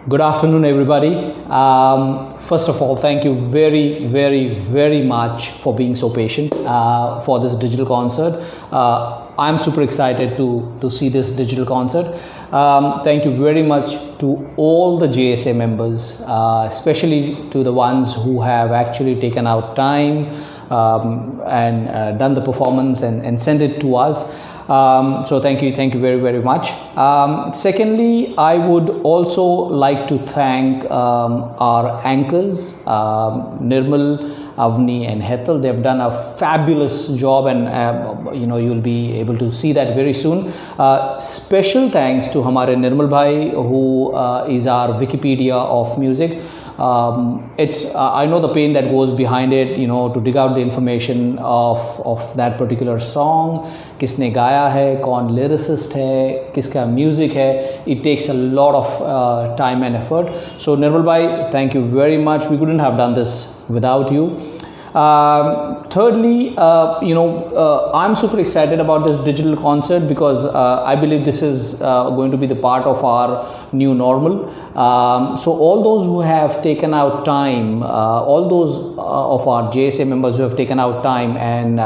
Good afternoon, everybody. First of all, thank you very, very, very much for being so patient for this digital concert. I'm super excited to see this digital concert. Thank you very much to all the JSA members, especially to the ones who have actually taken out time and done the performance and sent it to us. So thank you very, very much. Secondly, I would also like to thank our anchors, Nirmal, Avni and Hetal. They've done a fabulous job, and you'll be able to see that very soon. Special thanks to Hamare Nirmal Bhai, who is our Wikipedia of music. I know the pain that goes behind it, to dig out the information of that particular song, किसने गाया है, कौन lyricist है, किसका music है. It takes a lot of time and effort. So Nirmal Bhai, thank you very much. We couldn't have done this without you. Thirdly, I'm super excited about this digital concert because I believe this is going to be the part of our new normal. So all those who have taken out time, all those of our JSA members who have taken out time and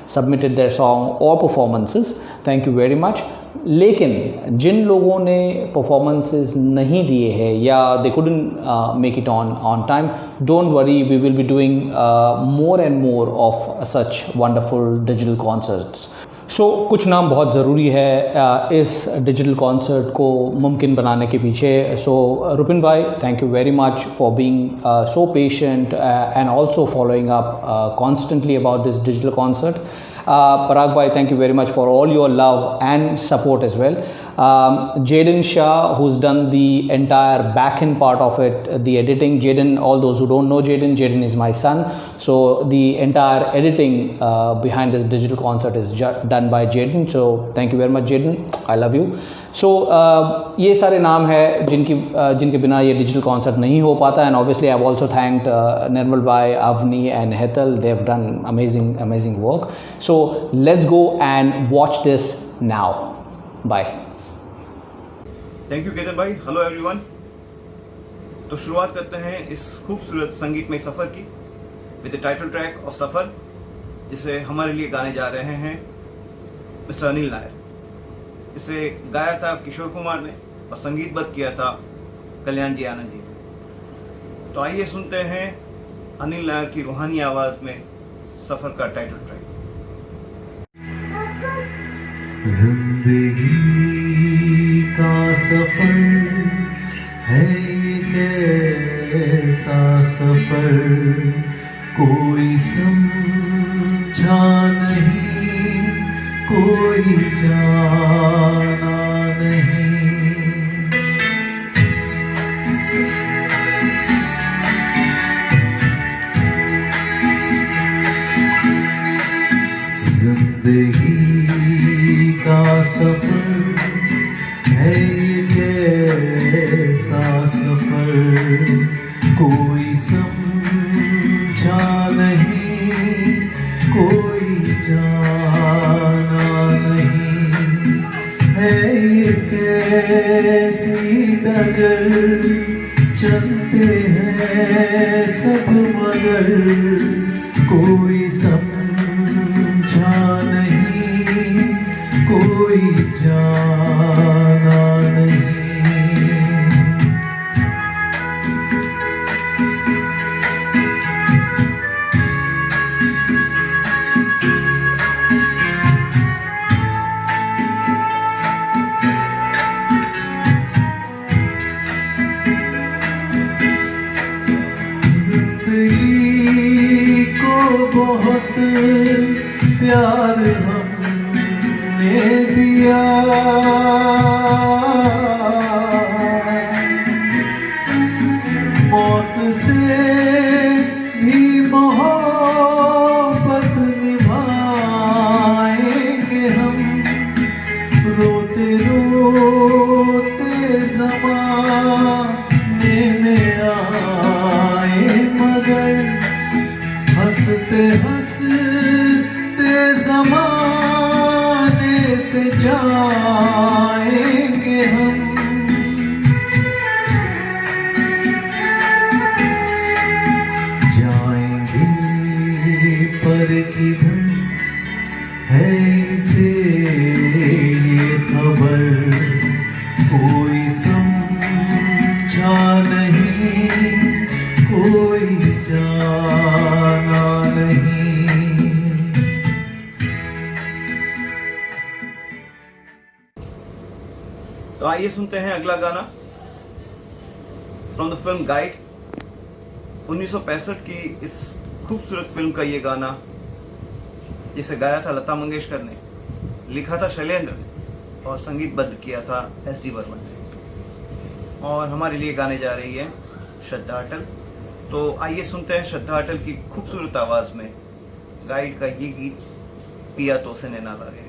submitted their song or performances, thank you very much. लेकिन जिन लोगों ने performances नहीं दिए हैं या दे couldn't make it on time, don't worry, we will be doing more and more of such wonderful digital concerts. So कुछ नाम बहुत ज़रूरी है इस डिजिटल कॉन्सर्ट को मुमकिन बनाने के पीछे. So Rupin bhai, thank you very much for being so patient and also following up constantly about this digital concert. Parag bhai, thank you very much for all your love and support as well. Jaden Shah, who's done the entire back-end part of it, the editing. Jaden, all those who don't know Jaden is my son. So the entire editing behind this digital concert is done by Jaden. So thank you very much, Jaden. I love you. So ये सारे नाम है जिनके बिना ये digital concert नहीं हो पाता. And obviously I've also thanked Nirmal bhai, Avni and Hetal. They've done amazing work. So let's go and watch this now. Bye. Thank you Ketan भाई. Hello everyone. तो शुरुआत करते हैं इस खूबसूरत संगीतमय सफ़र की with the title track of Safar, जिसे हमारे लिए गाने जा रहे हैं मिस्टर अनिल नायर. इसे गाया था किशोर कुमार ने और संगीतबद्ध किया था कल्याण जी आनंद जी ने. तो आइए सुनते हैं अनिल नायर की रूहानी आवाज़ में सफ़र का टाइटल ट्रैक. जिंदगी का सफर है कैसा सफर, कोई समझा नहीं, कोई जाना नहीं. जिंदगी का सफर है कैसा सफर, कोई समझा नहीं, कोई जाना नहीं. है ये कैसी डगर, चलते हैं सब मगर, कोई समझा नहीं, कोई जाना नहीं. जिंदगी को बहुत प्यार हमने दिया, मौत से भी मोहब्बत निभाएंगे हम. रोते रोते ज़माने में आए मगर, हंसते हंसते ज़माने से जाएंगे हम. तो आइए सुनते हैं अगला गाना फ्रॉम द फिल्म गाइड। 1965 की इस खूबसूरत फिल्म का ये गाना, जिसे गाया था लता मंगेशकर ने, लिखा था शैलेंद्र ने और संगीतबद्ध किया था एस.डी. बर्मन ने। और हमारे लिए गाने जा रही है श्रद्धा अटल। तो आइए सुनते हैं श्रद्धा अटल की खूबसूरत आवाज में गाइड का ये गीत, पिया तो से नैना लागे।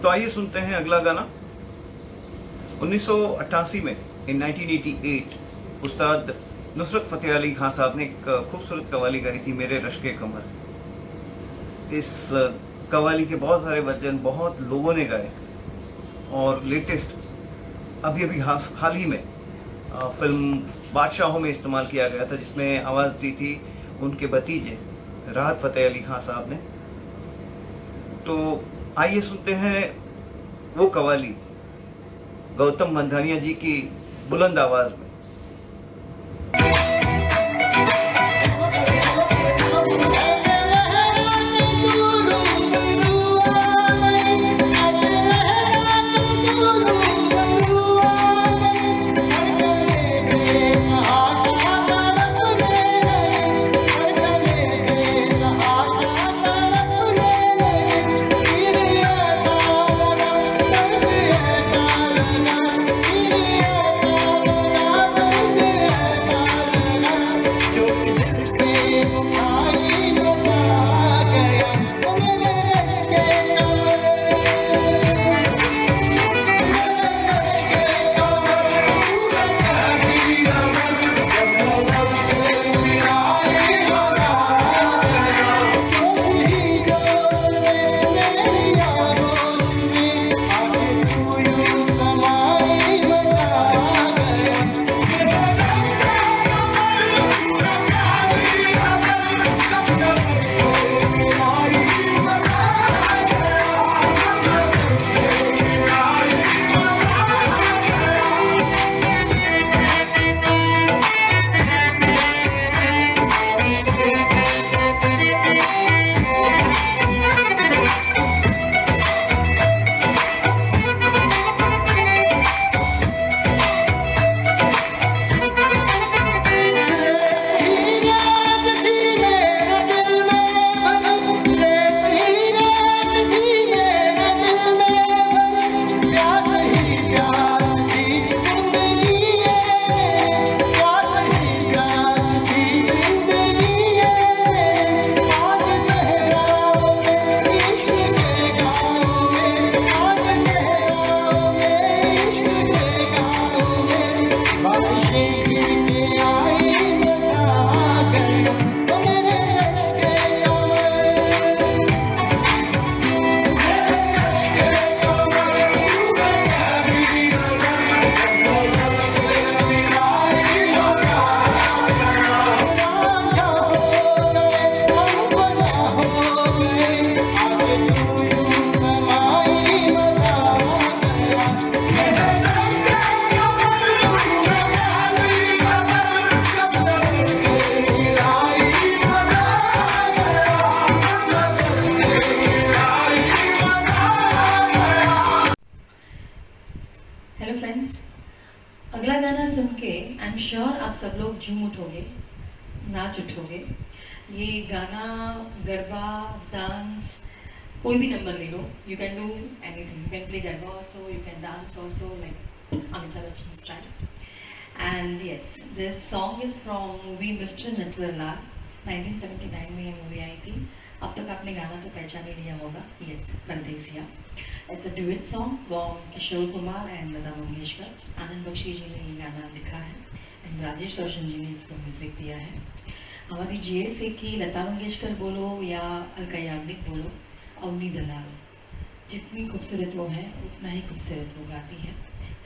तो आइए सुनते हैं अगला गाना। 1988 में इन 1988 उस्ताद नुसरत फतेह अली खान साहब ने एक खूबसूरत कवाली गाई थी, मेरे रश्के कमर। इस कवाली के बहुत सारे वर्जन बहुत लोगों ने गाए और लेटेस्ट अभी हाल ही में फिल्म बादशाहों में इस्तेमाल किया गया था, जिसमें आवाज़ दी थी उनके भतीजे राहत फतेह अली खान साहब ने। तो आइए सुनते हैं वो कवाली गौतम मंधानिया जी की बुलंद आवाज में। गाना सुन के आई एम श्योर आप सब लोग झूम उठोगे, नाच उठोगे। ये गाना गरबा, डांस, कोई भी नंबर ले लो, you can do anything. You can play garba also, you can dance also, like Amitabh Bachchan style. And yes, this song is from movie mister Natwarlal. 1979 में ये मूवी आई थी। अब तक आपने गाना तो पहचान ही लिया होगा, yes, Pardesiya. It's a duet song from Kishore Kumar and Lata Mangeshkar. Anand Bakshi ji ने ये गाना लिखा है एंड राजेश रोशन जी ने इसको म्यूजिक दिया है। हमारी जीएसए की लता मंगेशकर बोलो या अलका याग्निक बोलो, अवनी दलाल, जितनी खूबसूरत वो है उतना ही खूबसूरत वो गाती है।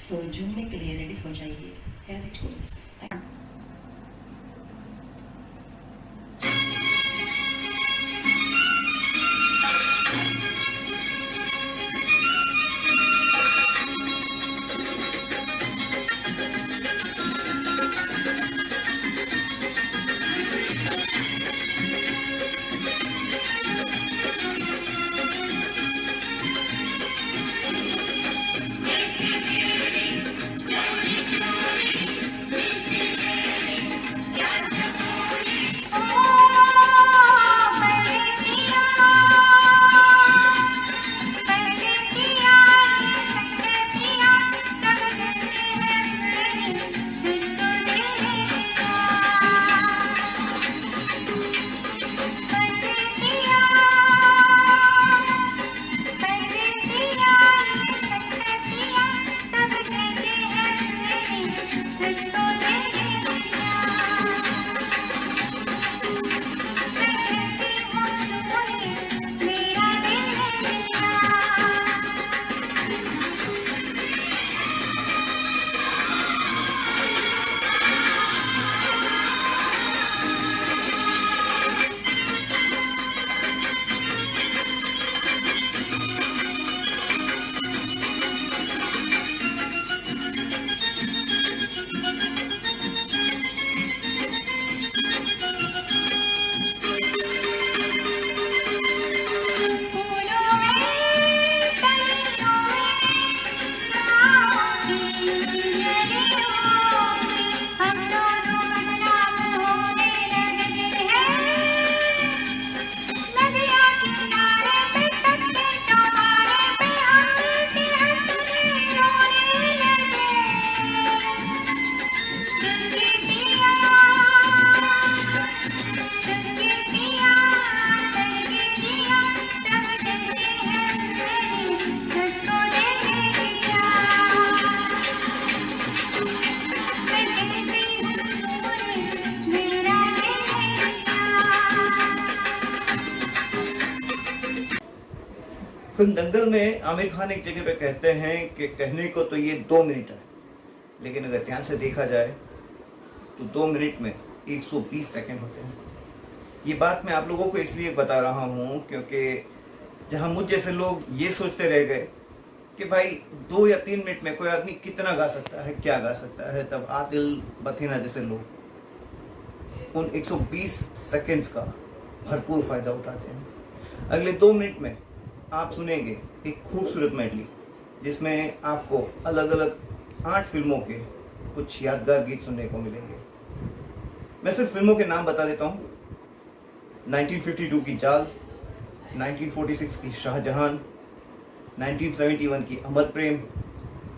सो झूमने के लिए रेडी हो जाइए। Here it goes. Thank you. Film Dangal में आमिर खान एक जगह पे कहते हैं कि कहने को तो ये 2 मिनट है, लेकिन अगर ध्यान से देखा जाए तो 2 मिनट में 120 सेकंड होते हैं। ये बात मैं आप लोगों को इसलिए बता रहा हूँ क्योंकि जहाँ मुझ जैसे लोग ये सोचते रह गए कि भाई 2 या 3 मिनट में कोई आदमी कितना गा सकता है, क्या गा सकता है, तब आदिल बथीना जैसे लोग उन 120 सेकंड्स का भरपूर फायदा उठाते हैं। अगले 2 मिनट में आप सुनेंगे एक खूबसूरत मेडली जिसमें आपको अलग अलग 8 फिल्मों के कुछ यादगार गीत सुनने को मिलेंगे। मैं सिर्फ फिल्मों के नाम बता देता हूँ। 1952 की जाल, 1946 की शाहजहां, 1971 की अमर प्रेम,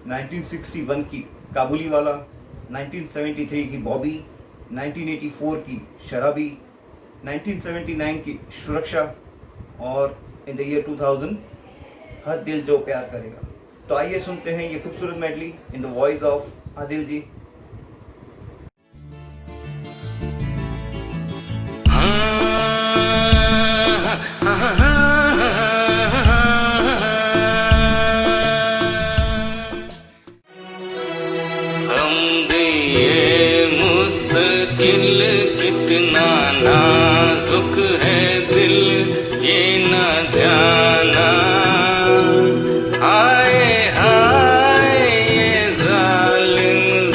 1961 की काबुली वाला, 1973 की बॉबी, 1984 की शराबी, 1979 की सुरक्षा और इन द ईयर 2000 हर दिल जो प्यार करेगा। तो आइए सुनते हैं ये खूबसूरत medley in the voice of Adil ji. मुस्तकिल कितना नाजुक है दिल ये न जाना, हाय हाय ये जालिम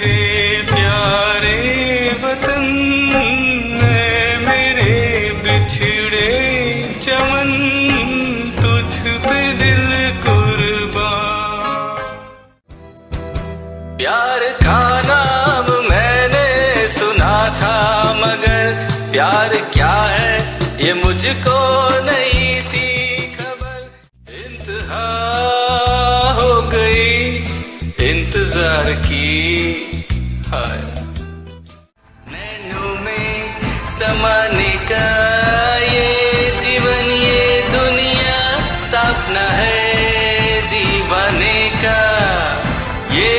मेरे प्यारे वतन है मेरे बिछड़े चमन तुझ पे दिल कुर्बान। प्यार का नाम मैंने सुना था मगर प्यार क्या है ये मुझको नहीं थी खबर। इंतहा हो गई इंतजार की हाय नैनों में समाने का ये जीवन ये दुनिया सपना है दीवाने का। ये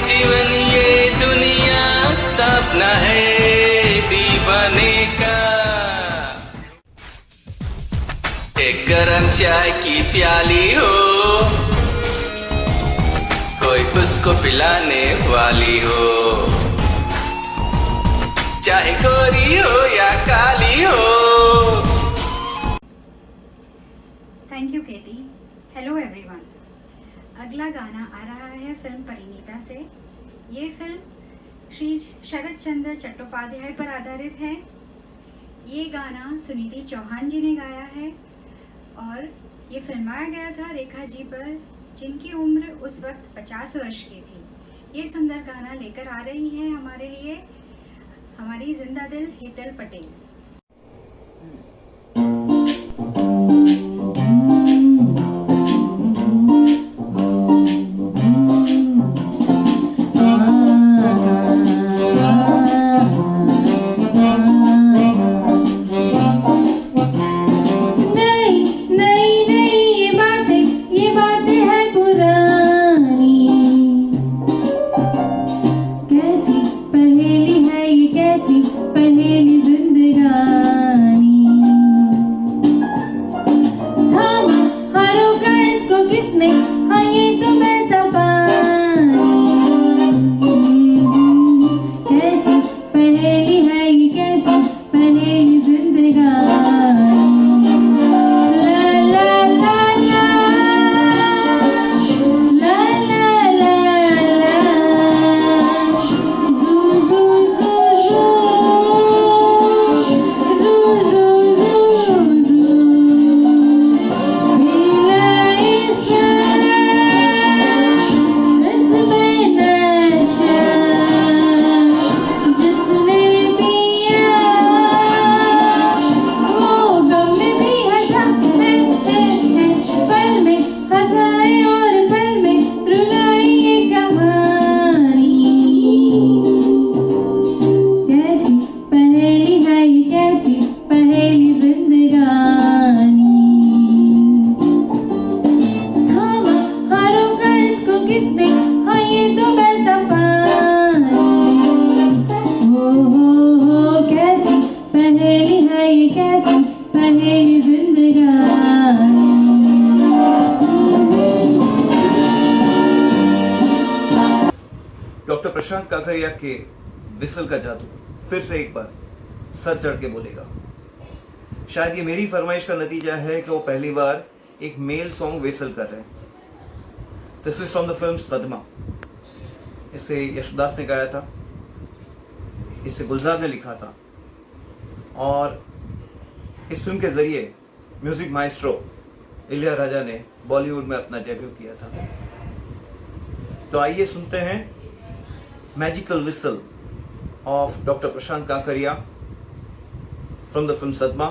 जीवन ये दुनिया सपना है दीवाने का। एक गरम चाय की प्याली हो कोई उसको पिलाने वाली हो चाहे गोरी हो या काली हो। Thank you KT. Hello everyone. अगला गाना आ रहा है फिल्म परिणीता से। ये फिल्म श्री शरद चंद्र चट्टोपाध्याय पर आधारित है। ये गाना सुनीति चौहान जी ने गाया है और ये फिल्माया गया था रेखा जी पर, जिनकी उम्र उस वक्त 50 वर्ष की थी। ये सुंदर गाना लेकर आ रही हैं हमारे लिए हमारी जिंदा दिल हीतल पटेल। डॉक्टर प्रशांत काकरिया के विसल का जादू फिर से एक बार सर चढ़ के बोलेगा। शायद ये मेरी फरमाइश का नतीजा है कि वो पहली बार एक मेल सॉन्ग विसल कर रहे हैं। This is from the film सदमा। इसे यशदास ने गाया था, इसे गुलजार ने लिखा था और इस फिल्म के जरिए म्यूजिक माइस्ट्रो इलिया राजा ने बॉलीवुड में अपना डेब्यू किया था। तो आइए सुनते हैं magical whistle of doctor Prashant Kankaria from the film सदमा।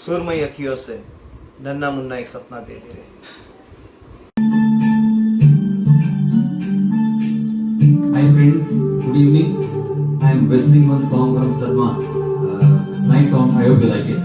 सुरमई अखियों से नन्ना मुन्ना एक सपना दे दे रहे। Hi friends, good evening. I am whistling one song from Sadma. Nice song, I hope you like it.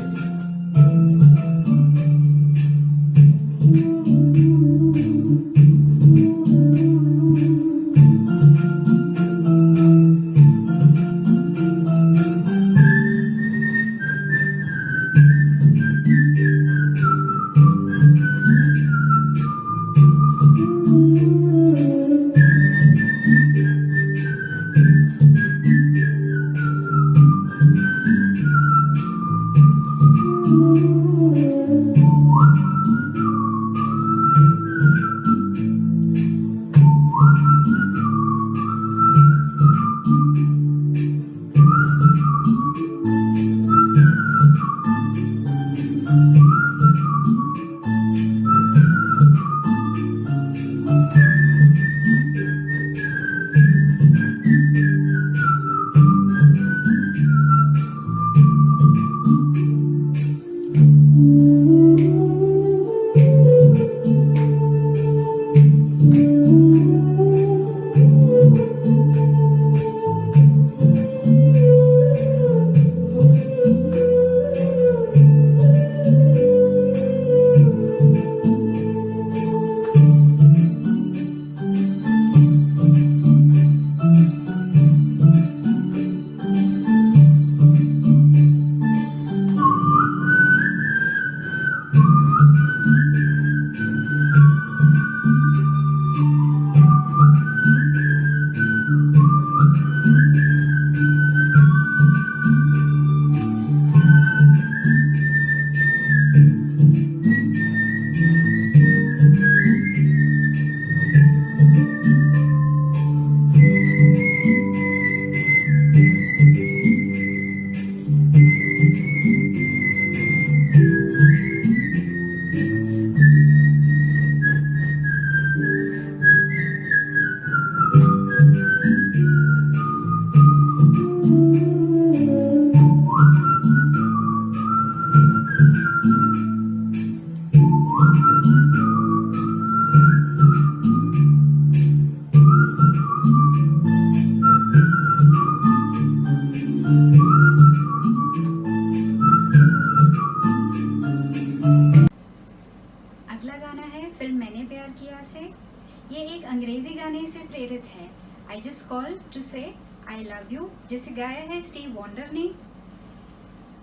प्रेरित है आई जस्ट कॉल टू से आई लव यू, जिसे गाया है स्टीव वंडर ने।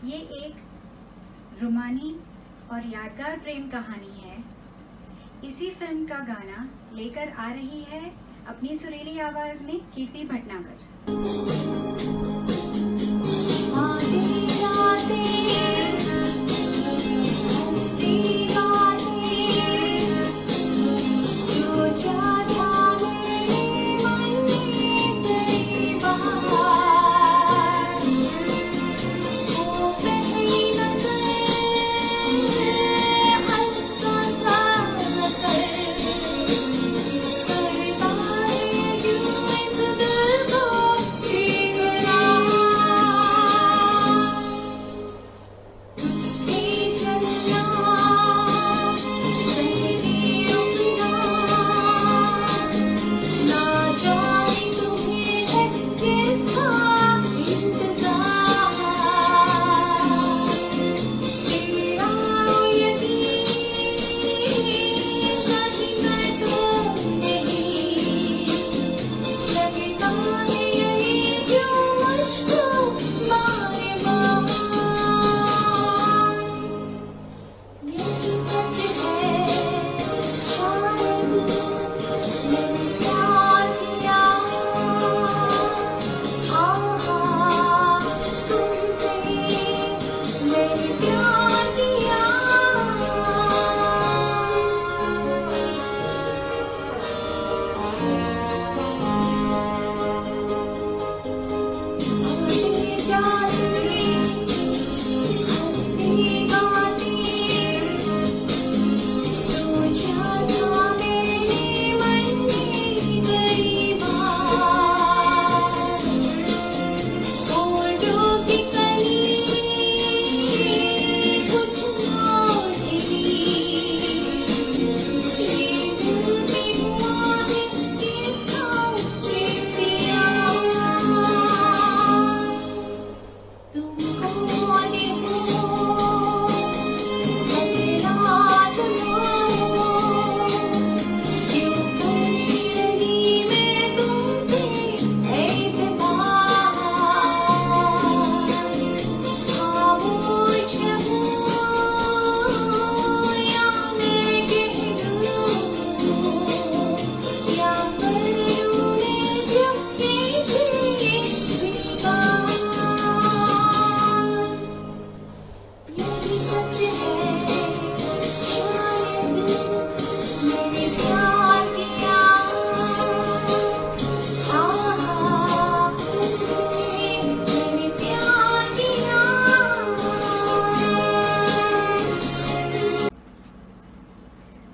ये एक रोमानी और यादगार प्रेम कहानी है। इसी फिल्म का गाना लेकर आ रही है अपनी सुरीली आवाज में कीर्ति भटनागर।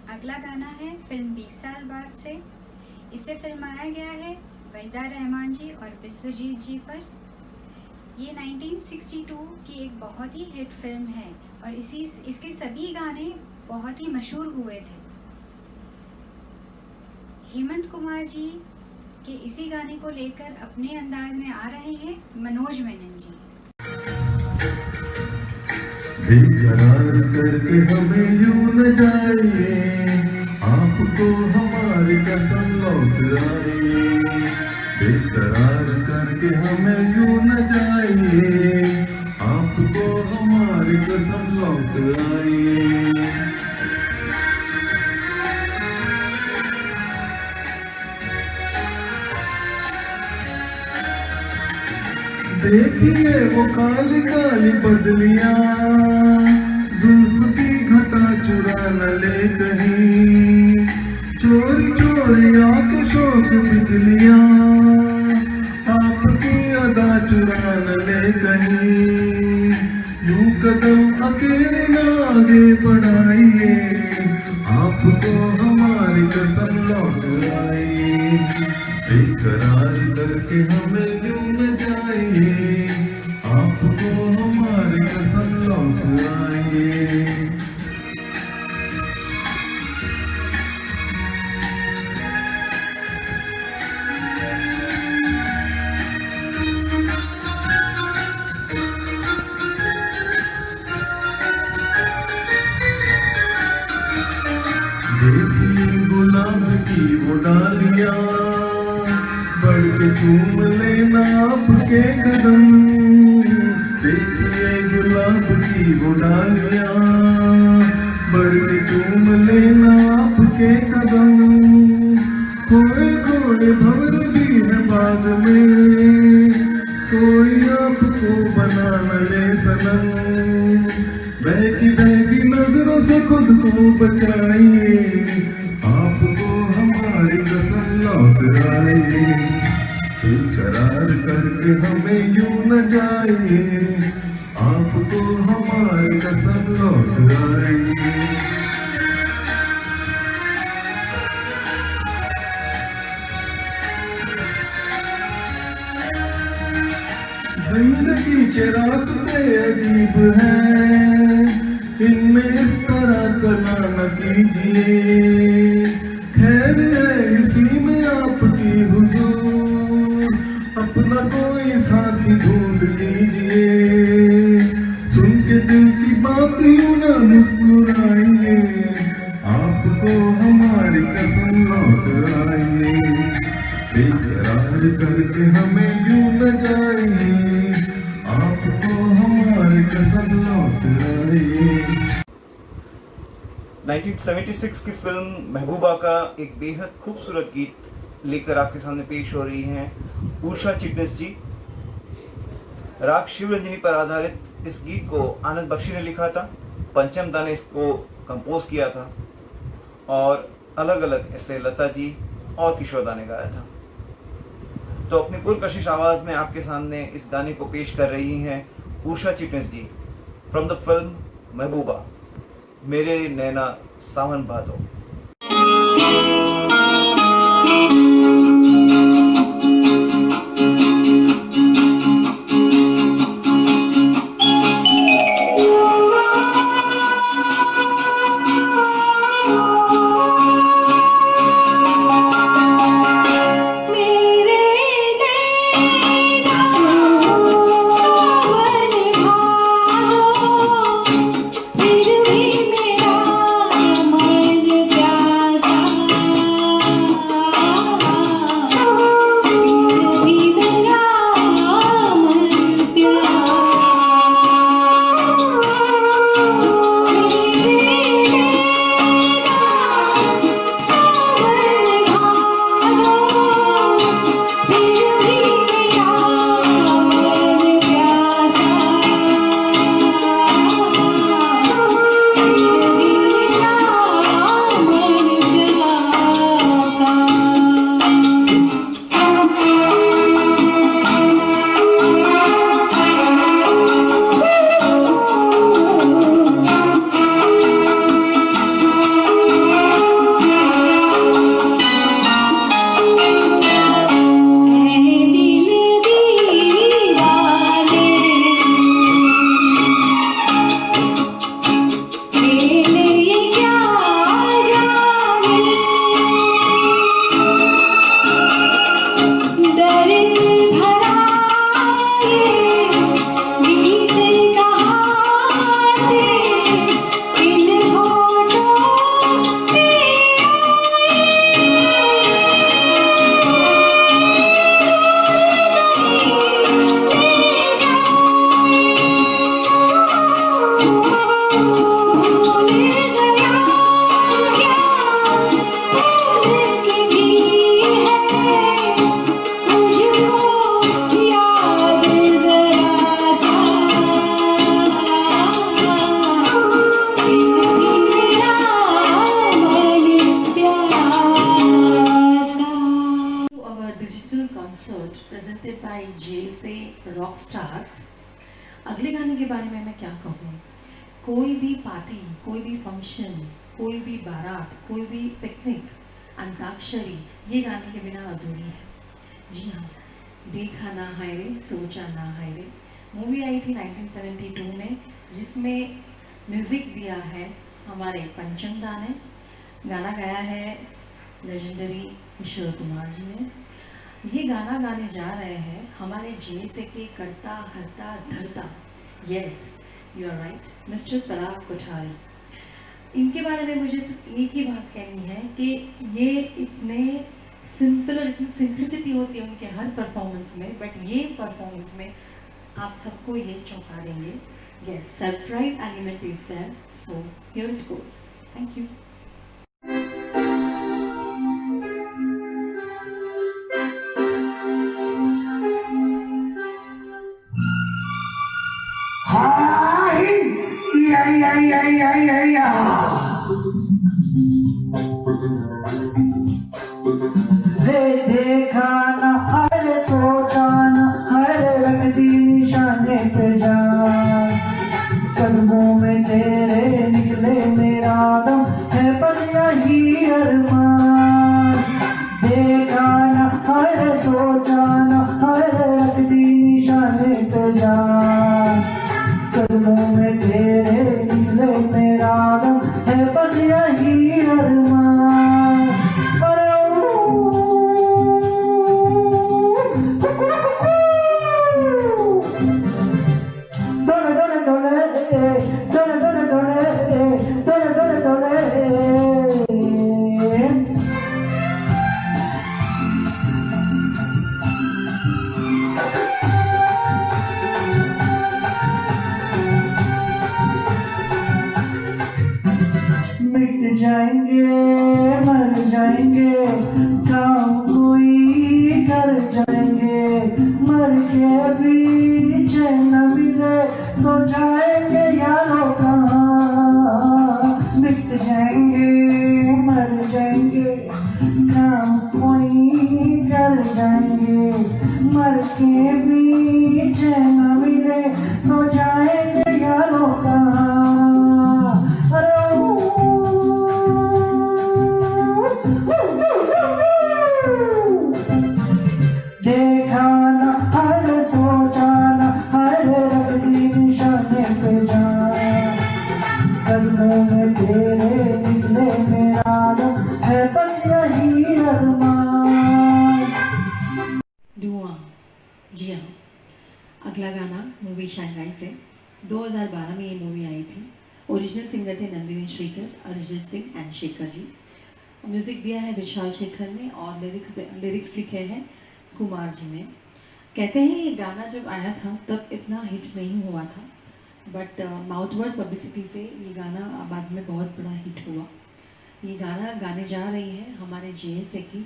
अगला गाना है फिल्म 20 साल बाद से। इसे फिल्माया गया है वहीदा रहमान जी और विश्वजीत जी पर। ये 1962 की एक बहुत ही हिट फिल्म है और इसके सभी गाने बहुत ही मशहूर हुए थे। हेमंत कुमार जी के इसी गाने को लेकर अपने अंदाज में आ रहे हैं मनोज मेनन जी। बेकरार करके हमें यूं न जाइए, आपको हमारी कसम लौट आए। बेकरार करके हमें यूं न जाइए, आपको हमारी कसम लौट आए। देखिए वो काली काली बदलियां, जुल्फ की घटा चुरा न ले कहीं। चोरी चोरी आंख शोक बिजलियां, आपकी अदा चुरा न ले कहीं। यूं कदम अकेले न आगे बढ़ाइए, आपको हमारी कसम लौट आई। बेकरार करके हमें यूं न जाइए, आपको हमारी कसम लौट आइए। देखिए गुलाब की वो डालियां, चूम लेना आपके कदम, देखिए गुलाब की वो डालियां, बढ़ के चूम लेना आपके कदम, खोए खोए भंवर भी है बाग में, कोई आपको बना न ले सनम, बहकी बहकी नजरों से खुद को बचाइए, आपको हमारी कसम लौट आइए, इकरार करके हमें यूं न जाइए, आपको हमारी कसम लौट आइए। जिंदगी के रास्ते अजीब हैं, इनमें इस तरह चला न कीजिए, खैर है इसी में आपकी हुजूर, अपना कोई साथी ढूंढ लीजिए, सुन के दिल की बात यूं न मुस्कुराइए, आपको हमारी कसम लौट आइए, इकरार करके हमें यूं न जाइए, आपको हमारी कसम लौट आइए। 1976 की फिल्म महबूबा का एक बेहद खूबसूरत गीत लेकर आपके सामने पेश हो रही हैं उषा चिटनिस जी। राग शिवरंजनी पर आधारित इस गीत को आनंद बख्शी ने लिखा था, पंचम दा ने इसको कंपोज किया था और अलग अलग इससे लता जी और किशोर दा ने गाया था। तो अपनी पुरकशिश आवाज में आपके सामने इस गाने को पेश कर रही हैं उषा चिटनिस जी फ्रॉम द फिल्म महबूबा, मेरे नैना सावन भादो। presented by JSA Rockstars। अगले गाने के बारे में मैं क्या कहूँ, कोई भी पार्टी, कोई भी फंक्शन, कोई भी बारात, कोई भी पिकनिक, अंताक्षरी ये गाने के बिना अधूरी है। जी हाँ, देखा ना हाय रे, सोचा ना हाय रे मूवी आई थी 1972 में, जिसमें म्यूज़िक दिया है हमारे पंचम दा ने, गाना गाया है लेजेंडरी किशोर कुमार जी ने। ये गाना गाने जा रहे हैं हमारे JSA के करता हरता धरता, yes you are right, mister Parag Kothari. इनके बारे में मुझे सिर्फ एक ही बात कहनी है कि ये इतने सिंपल और इतनी सिंप्लिसिटी होती है उनके हर परफॉर्मेंस में, बट ये परफॉर्मेंस में आप सबको ये चौंका देंगे. Yes, surprise element is there, so here it goes. Thank you. देखा न हर सोचा न हर रख दी निशाने पे जान, कदमों में तेरे निकले मेरा दम है बस यही अरमान. देखा न हर सोचा न हर रख दी निशाने पे जान, कदमों में तेरे निकले मेरा दम है बस यही अरमान. मिट जाएंगे मर जाएंगे काम कोई कर जाएंगे, मर के भी चैन न मिले तो जाएंगे यारों कहाँ. मिट जाएंगे मर जाएंगे काम कोई कर जाएंगे, मर के भी चैन न मिले तो जाएंगे यारों कहाँ. देखा न हर सोचा न हर रख दी निशाने पे जान, कदमों में तेरे निकले मेरा दम है बस यही अरमान. धुआं. जी हाँ, अगला गाना मूवी शंघाई से 2012 में ये मूवी आई थी. ओरिजिनल सिंगर थे नंदिनी श्रीकर, अरिजीत सिंह एंड शेखर जी. म्यूज़िक दिया है विशाल शेखर ने और लिरिक्स लिखे हैं कुमार जी ने. कहते हैं ये गाना जब आया था तब इतना हिट नहीं हुआ था, बट माउथ वर्ड पब्लिसिटी से ये गाना बाद में बहुत बड़ा हिट हुआ. ये गाना गाने जा रही है हमारे JSA की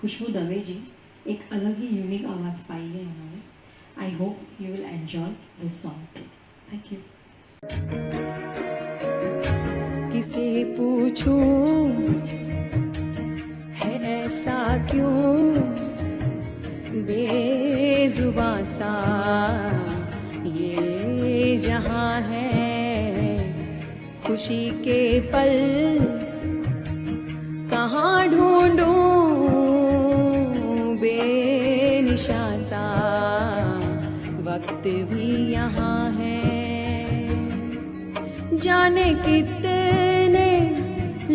खुशबू दवे जी. एक अलग ही यूनिक आवाज़ पाई है उन्होंने. I hope you will enjoy this song too. Thank you. किसे पूछूं है ऐसा क्यों बेजुबां सा ये जहां है, खुशी के पल कहाँ ढूंढूं बेनिशा सा, वक्त भी यहाँ है. जाने कितने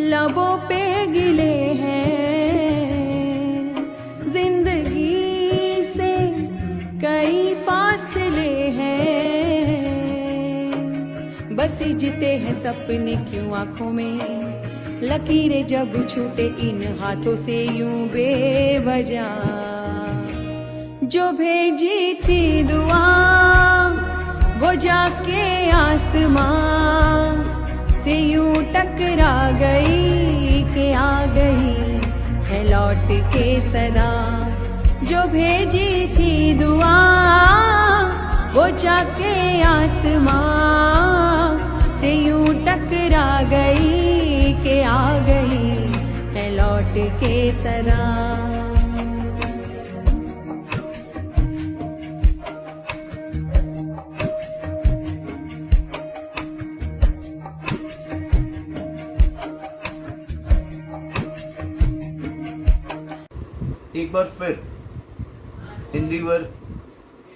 लबों पे गिले हैं, जिंदगी से कई फासले हैं. बस जीते हैं सपने क्यों आंखों में, लकीरें जब छूटे इन हाथों से यूं बेवजह. जो भेजी थी दुआ वो जाके आसमां से यूं टकरा गई कि आ गई है लौट के सदा. जो भेजी थी दुआ वो जाके आसमां से यूं टकरा गई कि आ गई है लौट के सदा. एक बार फिर इंदिवर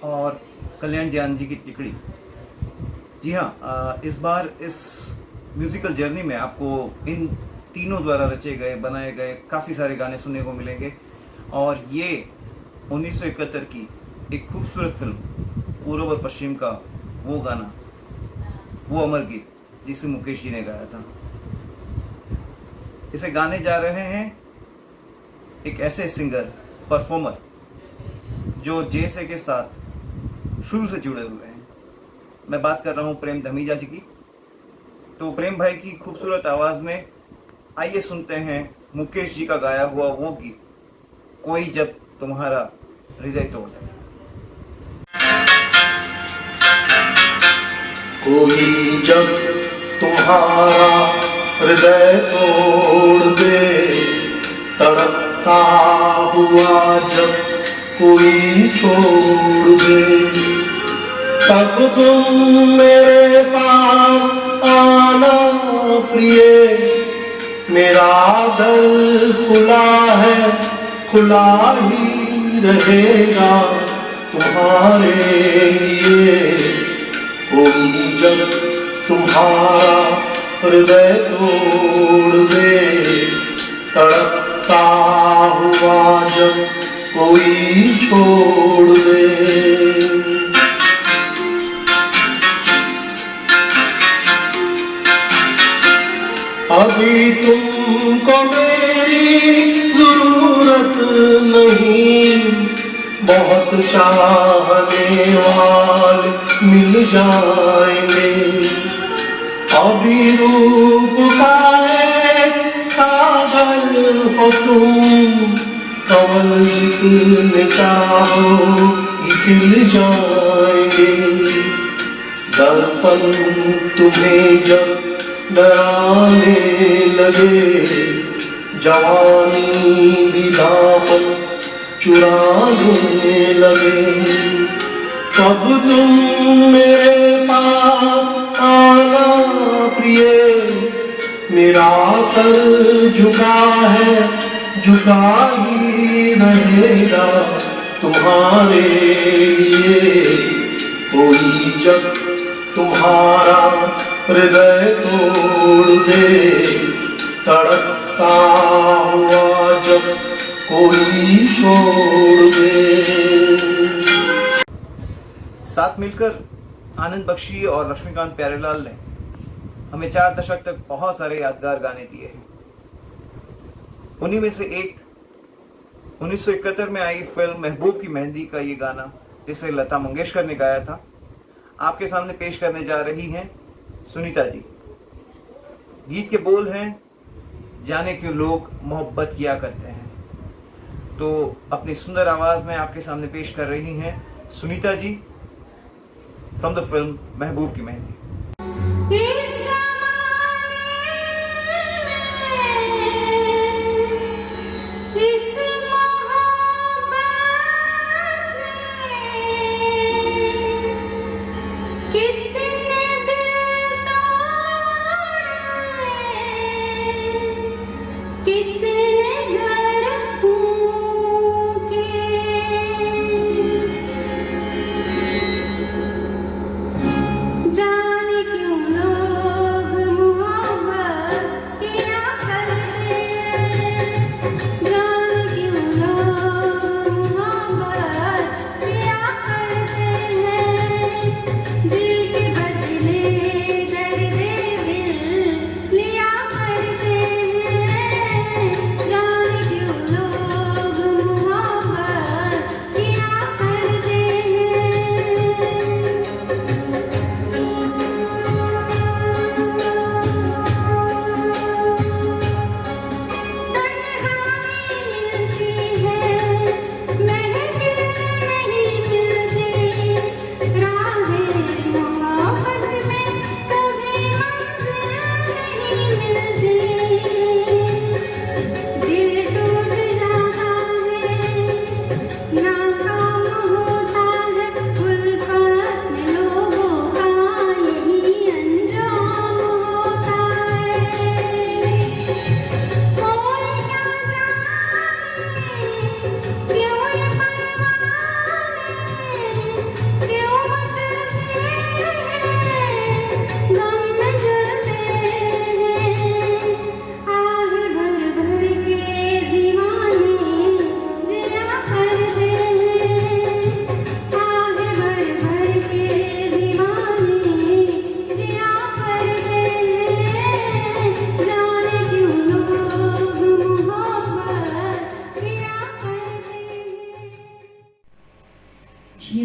और कल्याण ज्ञान जी की टिकड़ी. जी हाँ, इस बार इस म्यूजिकल जर्नी में आपको इन तीनों द्वारा रचे गए बनाए गए काफ़ी सारे गाने सुनने को मिलेंगे. और ये 1971 की एक खूबसूरत फिल्म पूर्व और पश्चिम का वो गाना, वो अमर गीत जिसे मुकेश जी ने गाया था. इसे गाने जा रहे हैं एक ऐसे सिंगर परफॉर्मर जो जेसे के साथ शुरू से जुड़े हुए हैं। मैं बात कर रहा हूँ प्रेम धमीजा जी की। तो प्रेम भाई की खूबसूरत आवाज़ में आइए सुनते हैं मुकेश जी का गाया हुआ वो गीत, कोई जब तुम्हारा हृदय तोड़ दे। कोई जब तुम्हारा हृदय तोड़ दे, तड़पता हुआ जब कोई छोड़ दे, तब तुम मेरे पास आना प्रिय, मेरा दर खुला है, खुला ही रहेगा तुम्हारे लिए। कोई जब तुम्हारा हृदय तोड़ दे, तड़पता हुआ जब कोई छोड़ दे। अभी तुमको मेरी जरूरत नहीं, बहुत चाहने वाले मिल जाएंगे। अभी रूप पाए सागर हो तुम, कमल जितने चाहो खिल जाएंगे। दर्पण तुम्हें जब डराने लगे, जवानी भी दामन चुराने लगे, तब तुम मेरे पास आना प्रिय, मेरा सर झुका है, झुका ही रहेगा तुम्हारे लिए। कोई जब तुम्हारा हृदय तोड़ दे, तड़पता हुआ जब कोई छोड़ दे। साथ मिलकर आनंद बख्शी और लक्ष्मीकांत प्यारेलाल ने हमें 4 दशक तक बहुत सारे यादगार गाने दिए हैं। उन्हीं में से एक 1971 में आई फिल्म महबूब की मेहंदी का ये गाना, जिसे लता मंगेशकर ने गाया था, आपके सामने पेश करने जा रही हैं सुनीता जी। गीत के बोल हैं, जाने क्यों लोग मोहब्बत किया करते हैं। तो अपनी सुंदर आवाज में आपके सामने पेश कर रही हैं Sunita ji from the film महबूब की मेहंदी। जा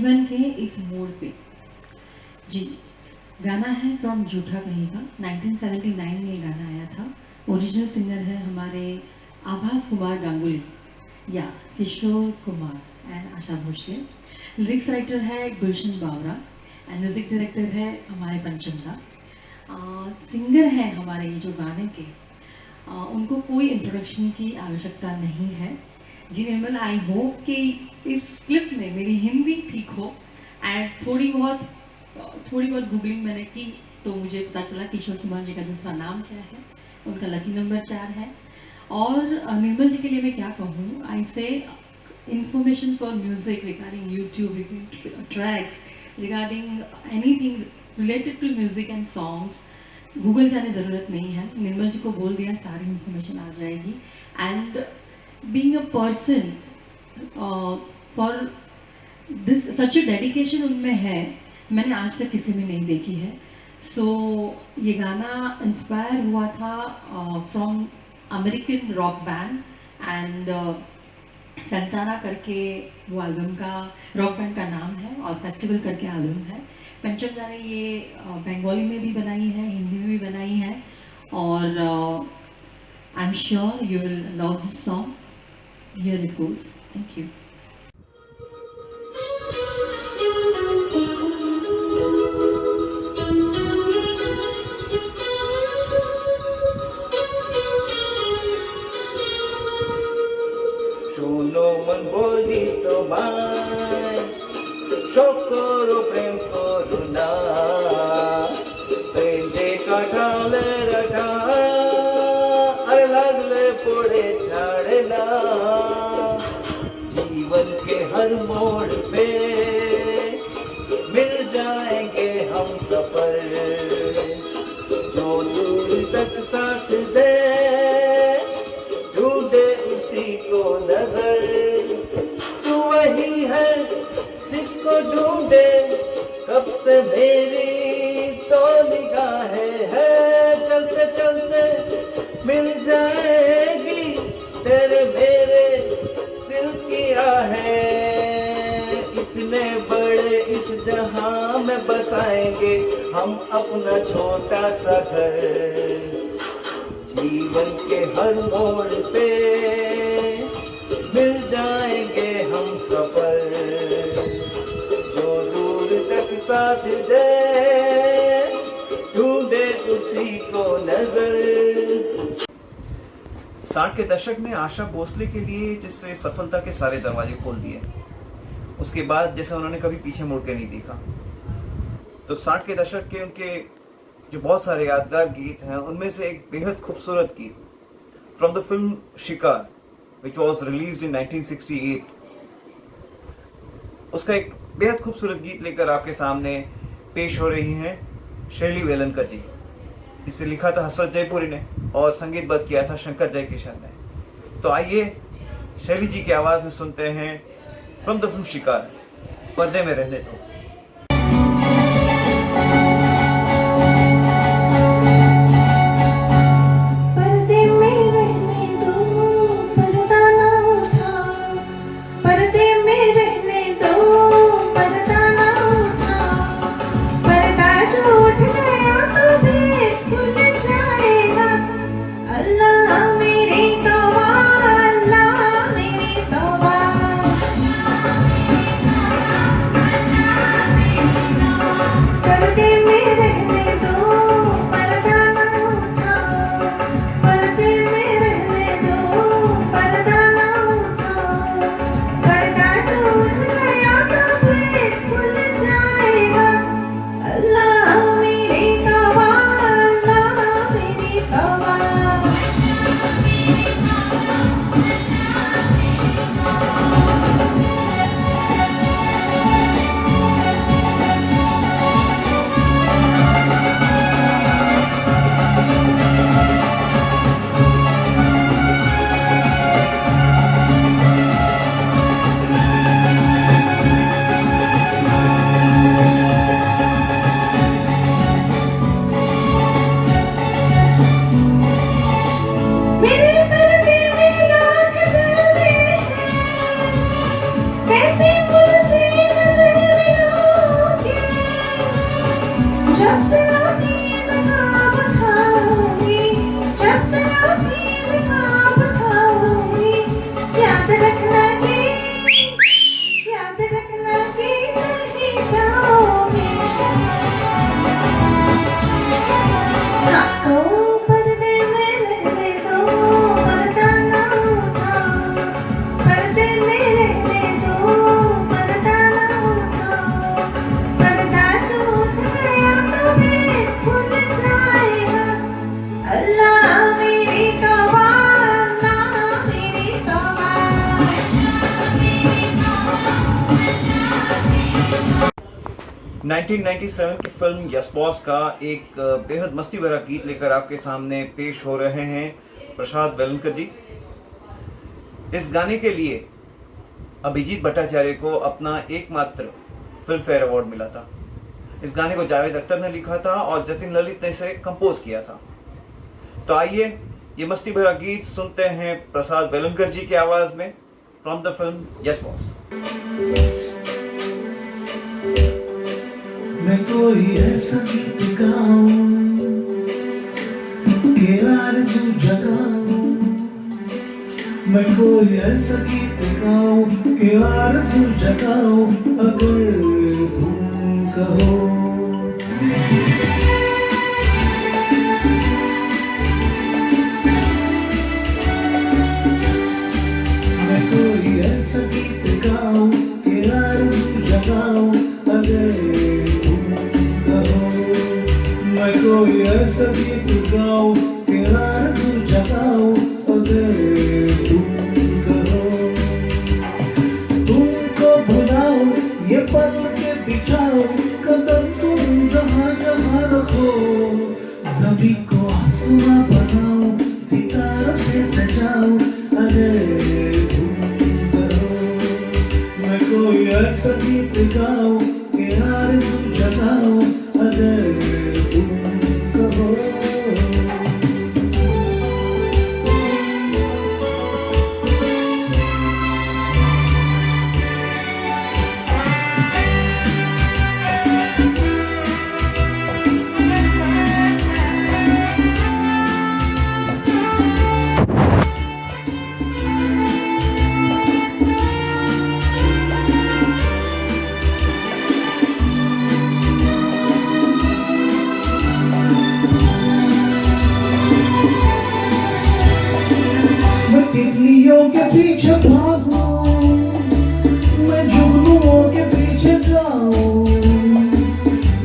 जीवन के इस मोड़ पे। जी, गाना है फ्रॉम झूठा कहीं का, 1979 में ये गाना आया था। ओरिजिनल सिंगर है हमारे आभास कुमार गांगुली या Kishore Kumar and Asha Bhosle. Lyrics writer है गुलशन बावरा एंड म्यूज़िक डायरेक्टर है हमारे पंचम दा। सिंगर हैं हमारे ये जो गाने के, उनको कोई इंट्रोडक्शन की आवश्यकता नहीं है। जी निर्मल, आई होप कि इस क्लिप में मेरी हिंदी ठीक हो एंड थोड़ी बहुत गूगलिंग मैंने की तो मुझे पता चला किशोर कुमार जी का दूसरा नाम क्या है, उनका लकी नंबर 4 है। और निर्मल जी के लिए मैं क्या कहूँ, I say information for music regarding YouTube, tracks, regarding anything related to music and songs, Google जाने ज़रूरत नहीं है। निर्मल जी को बोल दिया, सारी इंफॉर्मेशन आ जाएगी। And being a person for this such a dedication उनमें है, मैंने आज तक किसी में नहीं देखी है। सो ये गाना इंस्पायर हुआ था from American rock band and Santana करके वो एल्बम का, रॉक बैंड का नाम है और फेस्टिवल करके एल्बम है। पंचम दा ने ये बंगाली में भी बनाई है, हिंदी में भी बनाई है और आई am sure you will love this song. Here it goes. Thank you. শোনো মন বলি তোমায়, শোক করো প্রেম করো না, প্রেম যে কাঁঠালের আঠা, আর লাগলে পড়ে ছাড়ে না। जीवन के हर मोड़ पे मिल जाएंगे हम सफर, जो दूर तक साथ दे ढूंढे उसी को नजर। तू वही है जिसको ढूंढे कब से मेरी तो निगाहें है, चलते चलते मिल जाएगी तेरे मेरे दिल की आहें। इतने बड़े इस जहां में बसाएंगे हम अपना छोटा सा घर, जीवन के हर मोड़ पे मिल जाएंगे हम सफर, जो दूर तक साथ दे ढूंढे उसी को नजर। 60 के दशक में आशा भोसले के लिए जिससे सफलता के सारे दरवाजे खोल दिए, उसके बाद जैसे उन्होंने कभी पीछे मुड़ के नहीं देखा। तो 60 के दशक के उनके जो बहुत सारे यादगार गीत हैं, उनमें से एक बेहद खूबसूरत गीत फ्रॉम द फिल्म शिकार विच वॉज रिलीज्ड इन 1968, उसका एक बेहद खूबसूरत गीत लेकर आपके सामने पेश हो रही हैं शैली वेलनकर जी। इसे लिखा था हसरत जयपुरी ने और संगीतबद्ध किया था शंकर जयकिशन ने। तो आइए शैली जी की आवाज में सुनते हैं फ्रॉम द फिल्म शिकार, पर्दे में रहने दो। पर्दे में रहने दो, पर्दा ना उठा, पर्दे में रहने दो, पर्दा ना उठा, पर्दा जो उठ गया तो भी खुल जाएगा। अल्लाह मेरी तौबा, अल्लाह मेरी तौबा। 1997 की फिल्म यस बॉस का एक बेहद मस्ती भरा गीत लेकर आपके सामने पेश हो रहे हैं प्रसाद वेलनकर जी। इस गाने के लिए अभिजीत भट्टाचार्य को अपना एकमात्र फिल्म फेयर अवार्ड मिला था। इस गाने को जावेद अख्तर ने लिखा था और जतिन ललित ने इसे कंपोज किया था। तो आइए ये मस्ती भरा गीत सुनते हैं प्रसाद वेलनकर जी की आवाज में from the film yes boss. मैं कोई ऐसा गीत गाऊं कि आरज़ू जगाऊं, मैं कोई ऐसा गीत गाऊं कि आरज़ू जगाऊं, अगर तुम कहो। मैं कोई ऐसा गीत गाऊं कि आरज़ू जगाऊं, अगर मैं कोई ऐसा गीत गाऊं कि आरज़ू जगाऊं, अगर तुम कहो। तुमको बुलाऊं, ये पल के बिछाऊं, कदम तुम जहाँ जहाँ रखो, ज़मीं को आसमां बनाऊं, सितारों से सजाऊं, अगर तुम कहो। मैं कोई ऐसा गीत गाऊं कि आरज़ू जगाऊं, अगर तितलियों के पीछे भागूं, मैं जुगनुओं के पीछे जाऊं,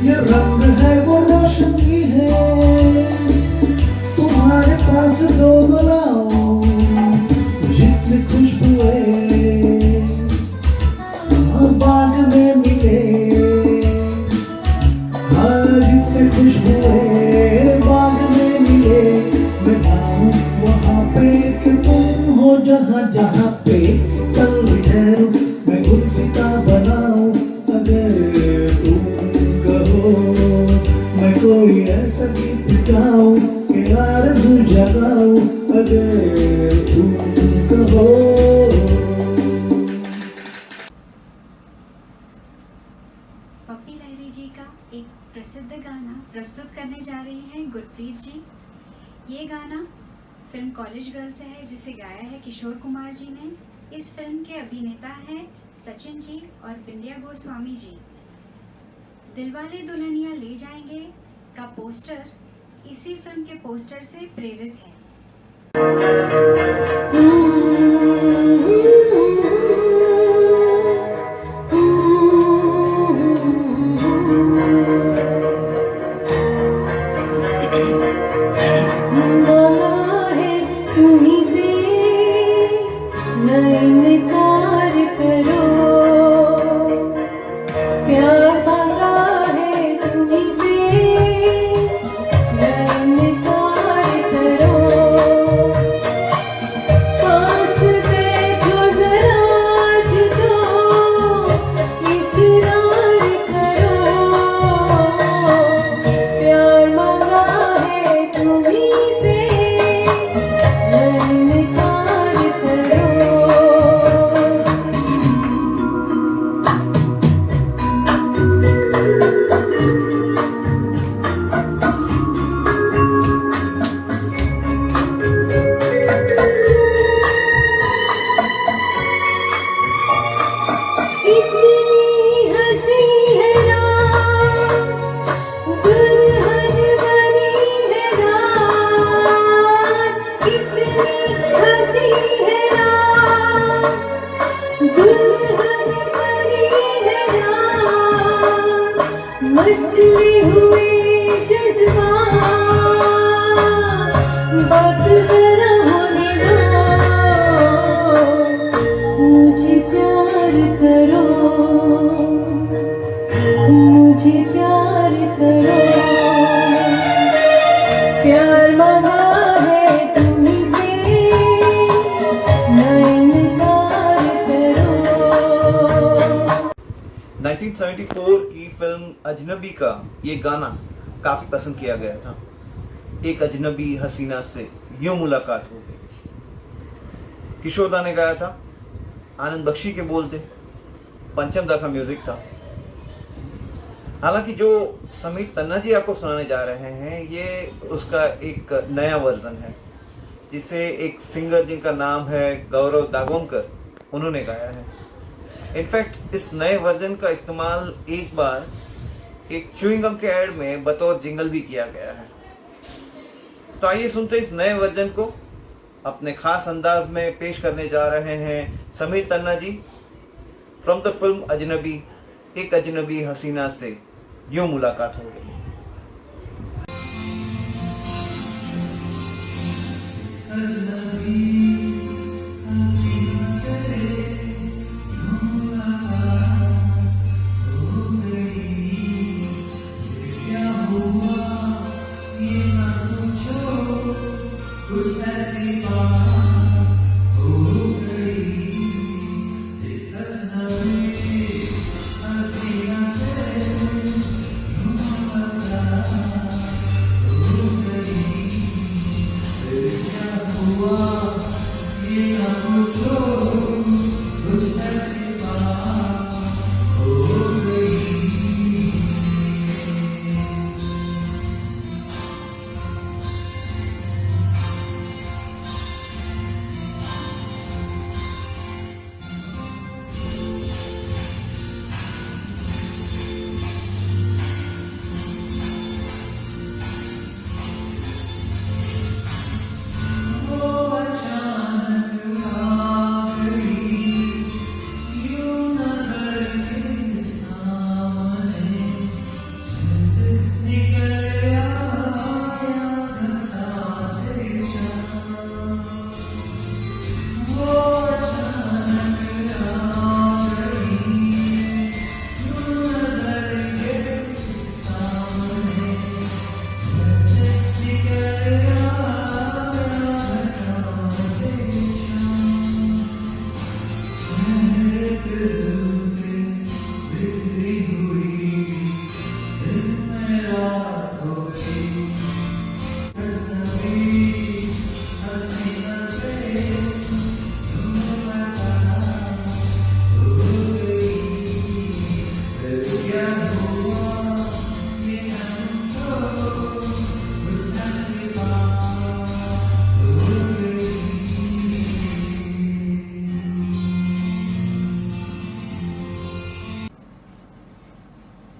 ये रंग है वो रोशनी है, तुम्हारे पास दो बनाऊं, जितनी खुशबुएं बाग में मिले, हाँ जितनी खुशबुएं बाग में मिले, मैं आऊं वहाँ पे कि तुम हो जहाँ जहाँ पे कल ठहरू, मैं गुलसिता बनाऊं, अगर तुम कहो। मैं कोई ऐसा गीत गाऊं कि आरज़ू जगाऊं, अगर तुम कहो। पप्पी लहरी जी का एक प्रसिद्ध गाना प्रस्तुत करने जा रही हैं गुरप्रीत जी। ये गाना फिल्म कॉलेज गर्ल से है, जिसे गाया है किशोर कुमार जी ने। इस फिल्म के अभिनेता हैं सचिन जी और बिंदिया गोस्वामी जी। दिलवाले दुल्हनिया ले जाएंगे का पोस्टर इसी फिल्म के पोस्टर से प्रेरित है। मचले हुए जज्बात बात जरा होने दो, मुझे प्यार करो, मुझे 1974 की फिल्म अजनबी का ये गाना काफी पसंद किया गया था। एक अजनबी हसीना से यूं मुलाकात हो गई। किशोरदा ने गाया था, आनंद बख्शी के बोल थे, पंचम दा का म्यूजिक था। हालांकि जो समीर तन्ना जी आपको सुनाने जा रहे हैं ये उसका एक नया वर्जन है, जिसे एक सिंगर जिनका नाम है गौरव दागोनकर, उन्होंने गाया है। इनफैक्ट इस नए वर्जन का इस्तेमाल एक बार एक च्युइंगम के ऐड में बतौर जिंगल भी किया गया है। तो आइए सुनते इस नए वर्जन को। अपने खास अंदाज में पेश करने जा रहे हैं समीर तन्ना जी फ्रॉम द फिल्म अजनबी, एक अजनबी हसीना से यूं मुलाकात हो गई।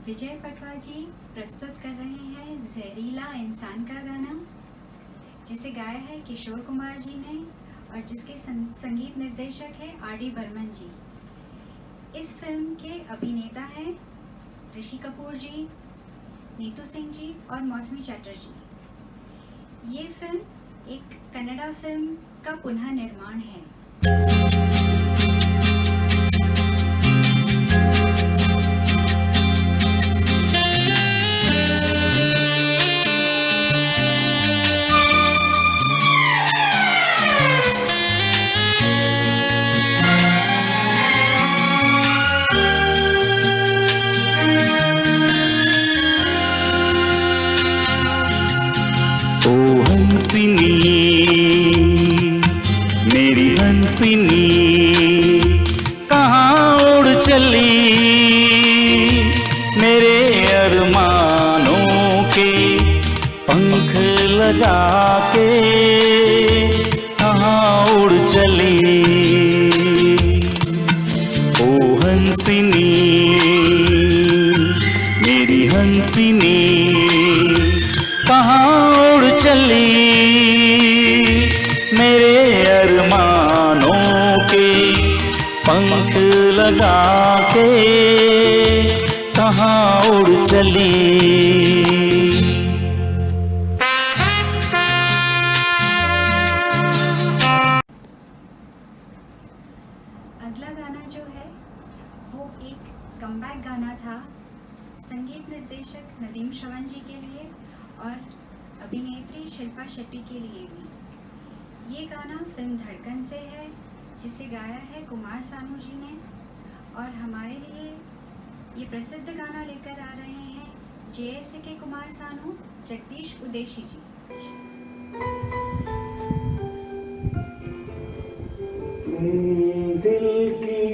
विजय पटवा जी प्रस्तुत कर रहे हैं जहरीला इंसान का गाना, जिसे गाया है किशोर कुमार जी ने और जिसके संगीत निर्देशक है आर.डी. बर्मन जी। इस फिल्म के अभिनेता हैं ऋषि कपूर जी, नीतू सिंह जी और मौसमी चटर्जी। ये फिल्म एक कन्नड़ा फिल्म का पुनः निर्माण है। मेरी हंसिनी कहाँ उड़ चली, मेरे अरमानों के पंख लगा के कहाँ उड़ चली। ओ हंसिनी मेरी हंसिनी कहाँ उड़ चली, मेरे अरमानों के पंख लगा के कहाँ उड़ चली। अगला गाना जो है वो एक कमबैक गाना था, संगीत निर्देशक नदीम श्रवण जी के लिए और अभिनेत्री शिल्पा शेट्टी के लिए भी। ये गाना फिल्म धड़कन से है, जिसे गाया है कुमार सानू जी ने और हमारे लिए ये प्रसिद्ध गाना लेकर आ रहे हैं JSK कुमार सानू, जगदीश उदेशी जी। दिल की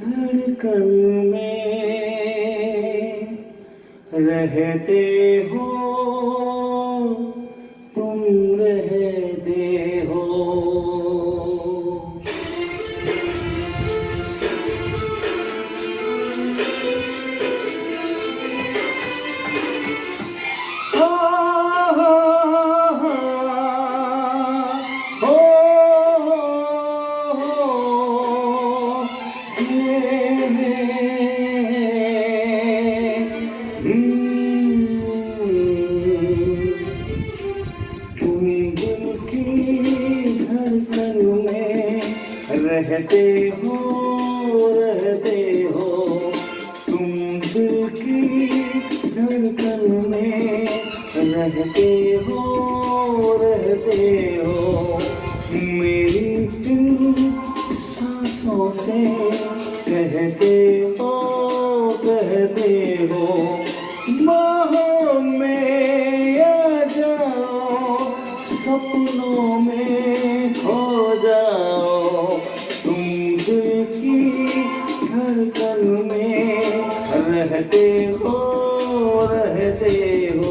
धड़कन में रहते हो, तुम रहते हो। रहते हो, रहते हो, तुम दिल की धड़कन में रहते हो, रहते हो। मेरी इन सांसों से कहते हो, कहते हो। बाहों में आ जाओ, सपनों में खो जाओ, तुम दिल की धड़कन में रहते हो, रहते हो।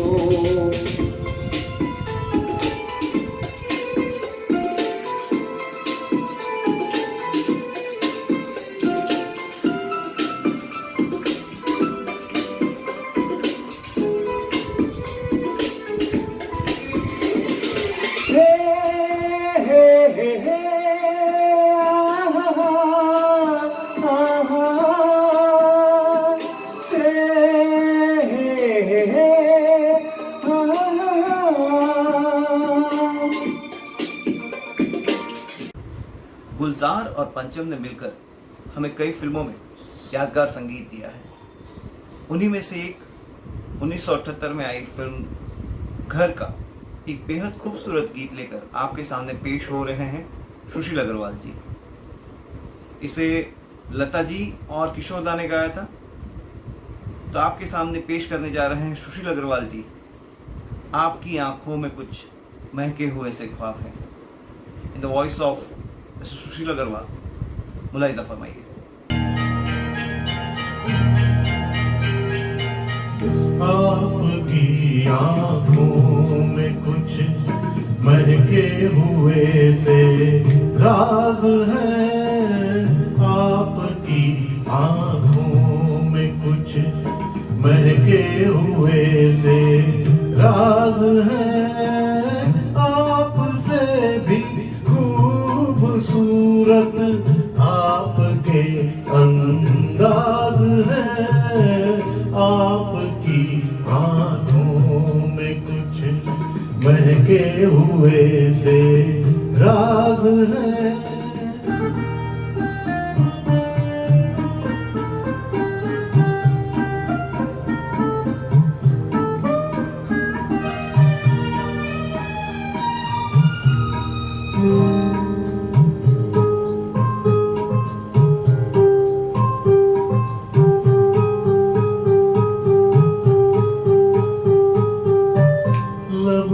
गुलजार और पंचम ने मिलकर हमें कई फिल्मों में यादगार संगीत दिया है। उन्हीं में से एक 1978 में आई फिल्म घर का एक बेहद खूबसूरत गीत लेकर आपके सामने पेश हो रहे हैं सुशील अग्रवाल जी। इसे लता जी और किशोरदा ने गाया था। तो आपके सामने पेश करने जा रहे हैं सुशील अग्रवाल जी, आपकी आंखों में कुछ महके हुए से ख्वाब हैं, in the voice of mister Sushil Agarwal. मुलाहिदा फरमाइए। आपकी आंखों में कुछ महके हुए से राज है, आपकी आंखों में कुछ महके हुए से राज है, आपसे भी खूबसूरत आपके अंदाज है, आपकी आंखों में कुछ महके हुए से राज है।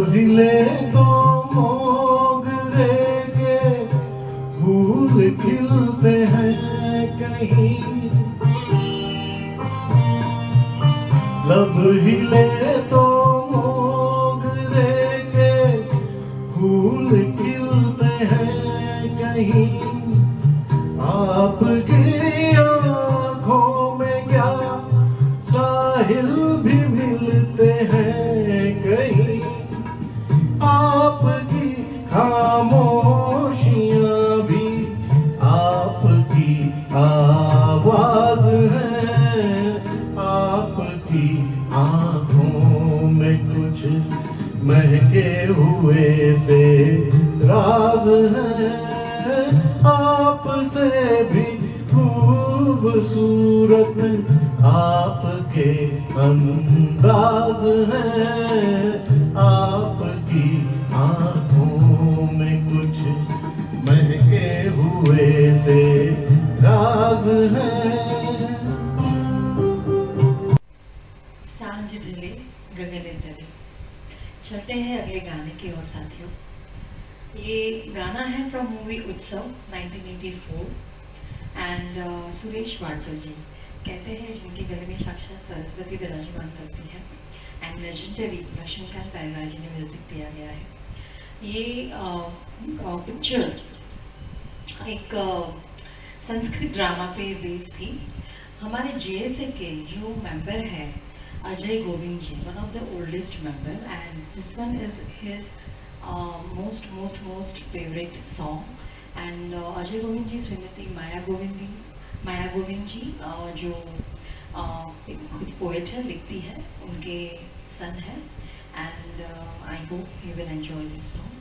हिले तो मोगरे के फूल खिलते हैं कहीं, लब हिले तो मोगरे के फूल खिलते हैं कहीं, आपकी आँखों में क्या साहिल भी मिलते हैं कहीं, आपकी खामोशियाँ भी आपकी आवाज है, आपकी आँखों में कुछ महके हुए से राज है, आपसे भी खूबसूरत आपके अंदाज है, आपकी आँखों में कुछ महके हुए से राज है। गगन तले। चलते हैं अगले गाने की ओर साथियों। ये गाना है फ्रॉम मूवी उत्सव 1984 एंड सुरेश वाडकर जी कहते हैं, जिनके गले में साक्षात सरस्वती विराजमान करती है एंड लेजेंडरी लक्ष्मीकांत पैराज जी ने म्यूजिक दिया गया है। ये पिक्चर एक संस्कृत ड्रामा पे बेस्ड थी। हमारे JSA के जो मेंबर है Ajay Govind ji, one of the oldest member, and this one is his most favourite song. And Ajay Govind ji Shrimati Maya Govind ji जो खुद पोएट है, लिखती है, उनके सन है। And I hope you will enjoy this song.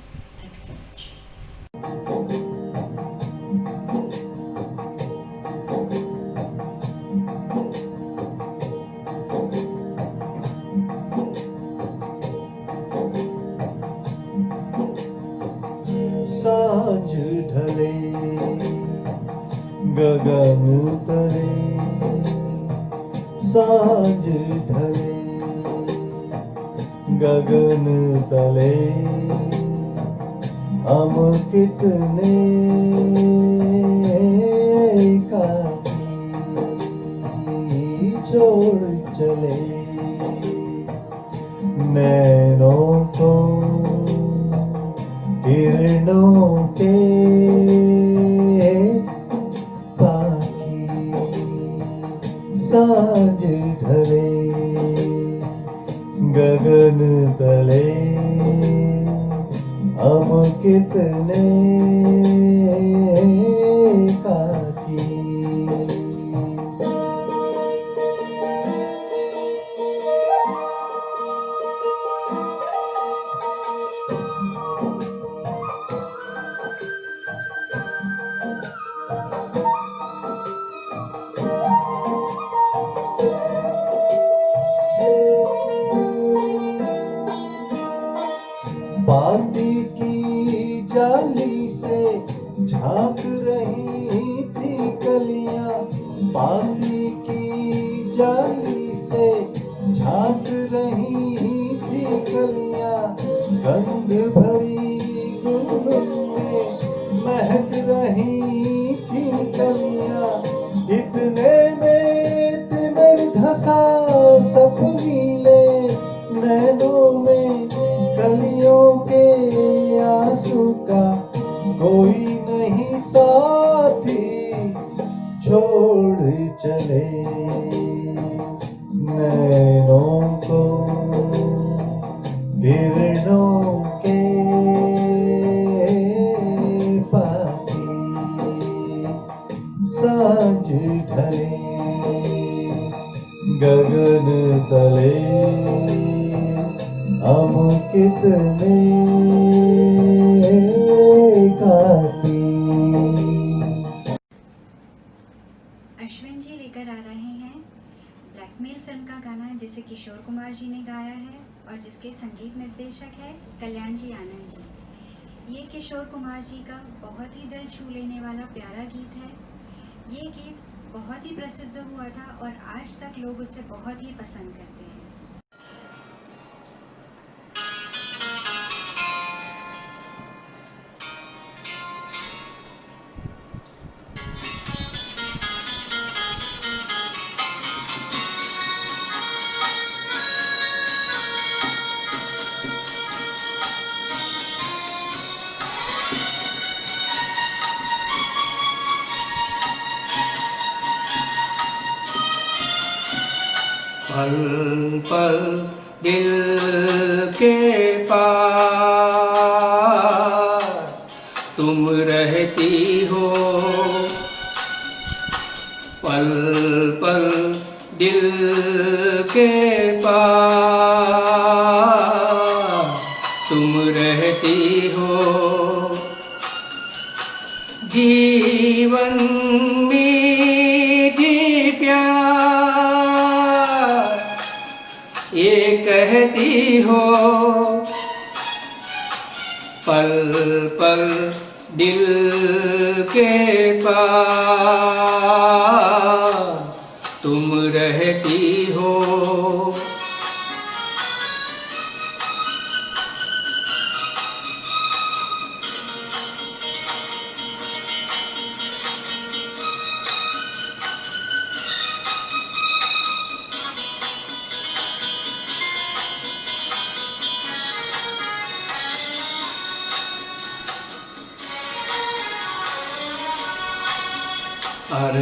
Thank you so much. सांझ ढले गगन तले, सांझ ढले गगन तले, हम कितने एकाकी छोड़ चले, नैनों को किरणों के ताकि सांझ ढले गगन तले, हम कितने एकाकी। बाती की जाली से झांक रही थी कलियां, बाती की जाली से झांक रही थी कलियां, गंध भरी गुनगुन में महक रही थी कलियां, इतने में तिमिर धसा सपनी ले नैनों में, कलियों के आंसू का कोई नहीं साथी छोड़ चले, नैनों को किरणों के पाती, सांझ ढले गगन तले, हम कितने एकाकी। अश्विन जी लेकर आ रहे हैं ब्लैकमेल फिल्म का गाना, जिसे किशोर कुमार जी ने गाया है और जिसके संगीत निर्देशक है कल्याण जी आनंद जी। ये किशोर कुमार जी का बहुत ही दिल छू लेने वाला प्यारा गीत है। ये गीत बहुत ही प्रसिद्ध हुआ था और आज तक लोग उसे बहुत ही पसंद करते हैं। पल पल दिल के पार तुम रहती हो, पल पल दिल के पार तुम रहती हो, जीवन मीठी प्यार ये कहती हो, पल पल दिल के पार तुम रहती हो,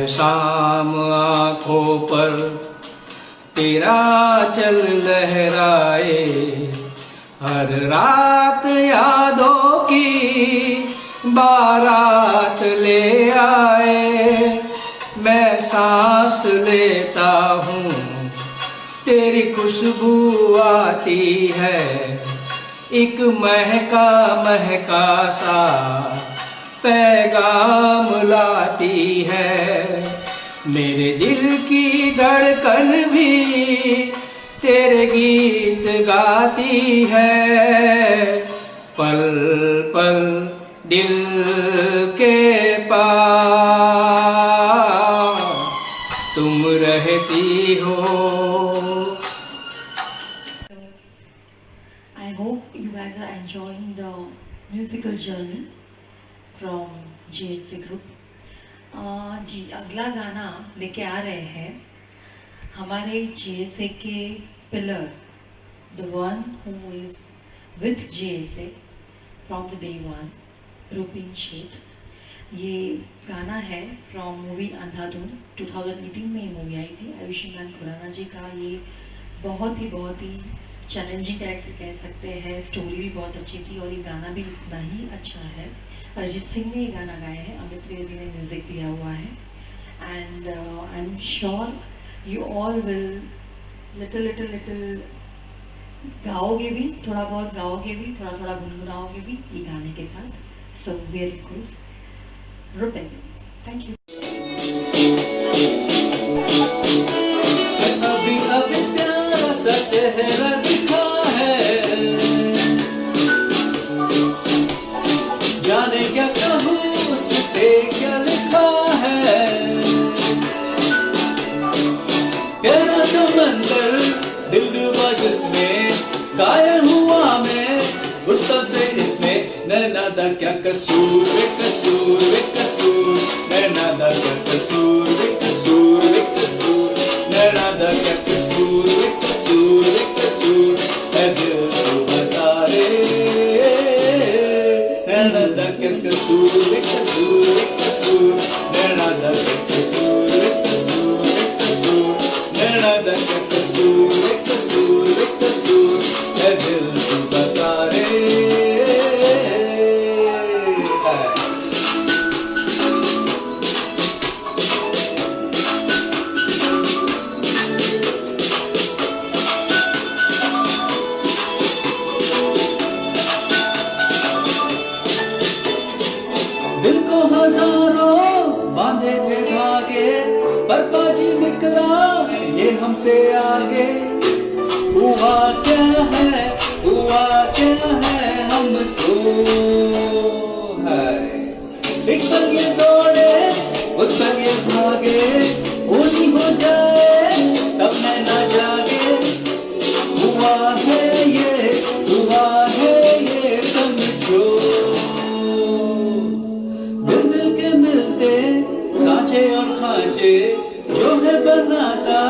सुबह शाम आँखों पर तेरा चल लहराए, हर रात यादों की बारात ले आए। मैं सांस लेता हूँ तेरी खुशबू आती है, एक महका महका सा पैगाम लाती है। मेरे दिल की धड़कन भी तेरे गीत गाती है, पल पल दिल के पास तुम रहती हो। I hope you guys are enjoying the musical journey from JSA Group. जी अगला गाना लेके आ रहे हैं हमारे JSA के pillar, the one who is with JSA from the day one, Rupin Sheth. ये गाना है फ्रॉम मूवी अंधाधुन, 2018 में ये मूवी आई थी। आयुषी मैम खुराना जी का ये बहुत ही चैलेंजिंग कैरेक्टर कह सकते हैं। स्टोरी भी बहुत अच्छी थी और ये गाना भी उतना ही अच्छा है। अरिजीत सिंह ने ये गाना गाया है, अमित त्रिवेदी ने म्यूज़िक दिया हुआ है। And I am sure you all will little गाओगे भी, थोड़ा बहुत गाओगे भी, थोड़ा गुनगुनाओगे भी ये गाने के साथ। So we request Rupin, thank you. अभी अभी प्यारा सा चेहरा दिखा है, जाने क्या कहूँ उस पे क्या लिखा है। तेरा समंदर दिल डूबा जिसमें, कायल हुआ मैं उस पल से इसमें। नैना दा क्या कसूर वे कसूर वे कसूर, नैना दा क्या कसूर वे कसूर वे कसूर, नैना दा क्या कसूर वे कसूर वे कसूर। है दिल तो बता रे, नैना दा क्या कसूर वे कसूर वे कसूर, नैना दा क्या कसूर वे कसूर वे कसूर, नैना दा क्या कसूर वे कसूर वे कसूर। है दिल तो बता रे। दिल को हजारों बांधे थे धागे, पर बाजी निकला ये हमसे आगे। हुआ क्या है हमको है, एक पल ये दौड़े उस पल ये भागे, होनी हो जाए तब मैं ना जागे। हुआ है ये समझो, दिल के मिलते सांचे और खांचे, जो है बनाता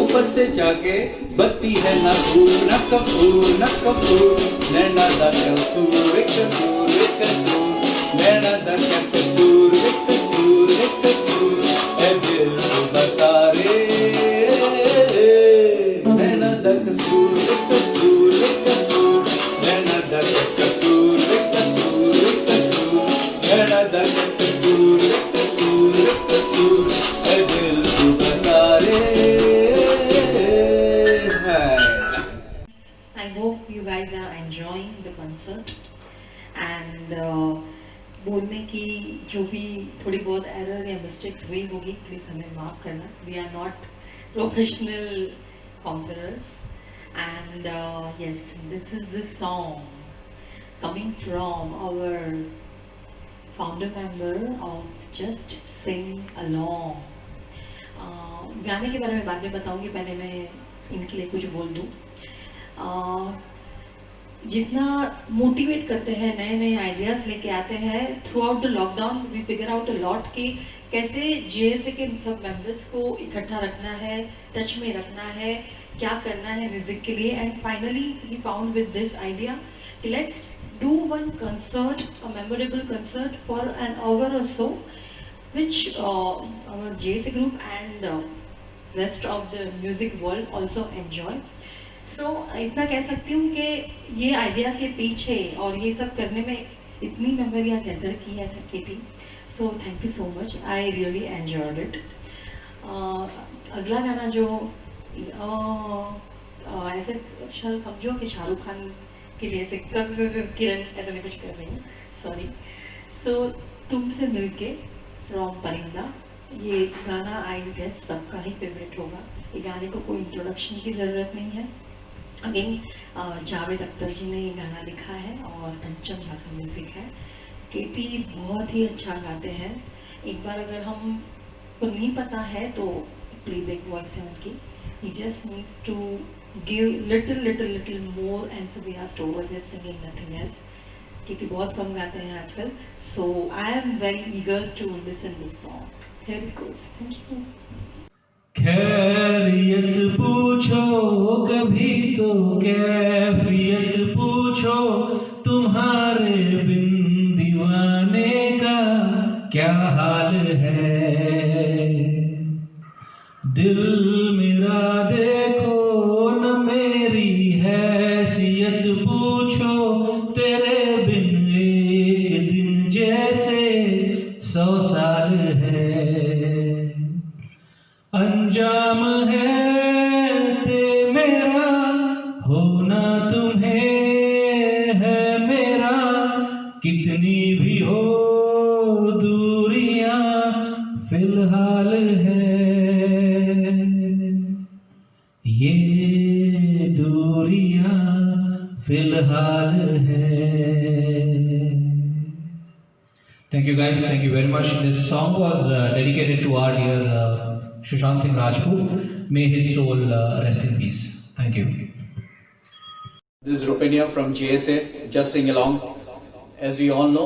ऊपर से जाके। बत्ती है ना फूल न कपूर, नैना दा कसूर वे कसूर वे कसूर, नैना दा क्या कसूर वे कसूर वे कसूर। है दिल तो बता रे, नैना दा कसूर वे कसूर वे कसूर, नैना दा क्या कसूर वे कसूर वे कसूर, नैना दा क्या कसूर वे कसूर वे कसूर। है दिल तो बता रे। I hope you guys are enjoying the concert and बोलने की जो भी थोड़ी बहुत एरर या मिस्टेक्स हुई होगी प्लीज़ हमें माफ़ करना। We are not professional composers and yes this is this song coming from our founder member of just sing along. गाने के बारे में बाद में बताऊंगी, पहले मैं इनके लिए कुछ बोल दूँ। जितना मोटिवेट करते हैं, नए नए आइडियाज़ लेके आते हैं throughout the lockdown, we figure out a lot कि कैसे JSA के सब मेंबर्स को इकट्ठा रखना है, टच में रखना है, क्या करना है म्यूज़िक के लिए। And finally he found with this idea कि let's do one concert, a memorable concert for an hour और so which our JSA group and rest of the music world also enjoy. So इतना कह सकती हूँ कि ये idea के पीछे और ये सब करने में इतनी मेमोरियाँ गैदर की है KT. So thank you so much, I really enjoyed it. अगला गाना जो ऐसे समझो कि शाहरुख खान के लिए ऐसे किरण ऐसे मैं कुछ कर रही हूँ, सॉरी. सो तुमसे मिलके फ्रॉम परिंदा. ये गाना आई गेस सबका ही फेवरेट होगा. ये गाने को कोई इंट्रोडक्शन की ज़रूरत नहीं है. अगेन जावेद अख्तर जी ने ये गाना लिखा है और पंचम झा का म्यूज़िक है. केटी बहुत ही अच्छा गाते हैं. एक बार अगर हम को नहीं पता है तो प्लेबैक वॉइस है उनकी. He just needs to give little more enthusiast over his singing, nothing else. KT बहुत कम गाते हैं आजकल. So I am very eager to listen this song. Here it goes. Thank you. खैरियत पूछो कभी तो कैफियत पूछो, तुम्हारे बिन दीवाने का क्या हाल है. दिल मेरा देखो न मेरी हैसियत पूछो, तेरे बिन एक दिन जैसे 100 साल है. अंजाम है ते मेरा होना तुम्हें है मेरा, कितनी भी हो दूरियां फिलहाल है. ये दूरियां फिलहाल है. Thank you guys, thank you very much. This song was dedicated to our dear Sushant Singh Rajput. May his soul rest in peace. Thank you. This is Rupenia from JSA. Just sing along. As we all know,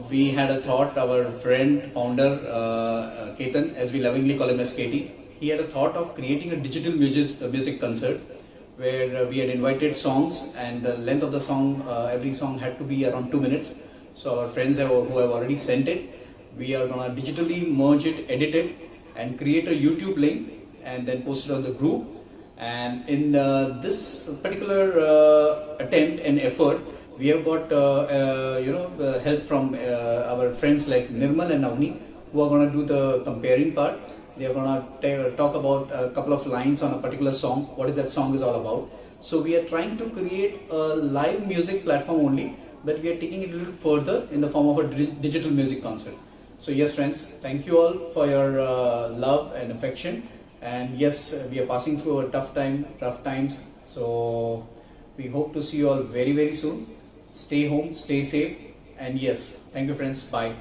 we had a thought. Our friend, founder Ketan, as we lovingly call him as Katie, he had a thought of creating a digital music concert where we had invited songs, and the length of the song, every song had to be around 2 minutes. So our friends who have already sent it, we are gonna digitally merge it, edit it, and create a YouTube link and then post it on the group. And in this particular attempt and effort, we have got help from our friends like Nirmal and Avni, who are gonna do the comparing part. They are gonna talk about a couple of lines on a particular song, what is that song is all about. So we are trying to create a live music platform only, but we are taking it a little further in the form of a digital music concert. So yes friends, thank you all for your love and affection. And yes, we are passing through a tough times. So we hope to see you all very soon. Stay home, stay safe. And yes, thank you friends, bye.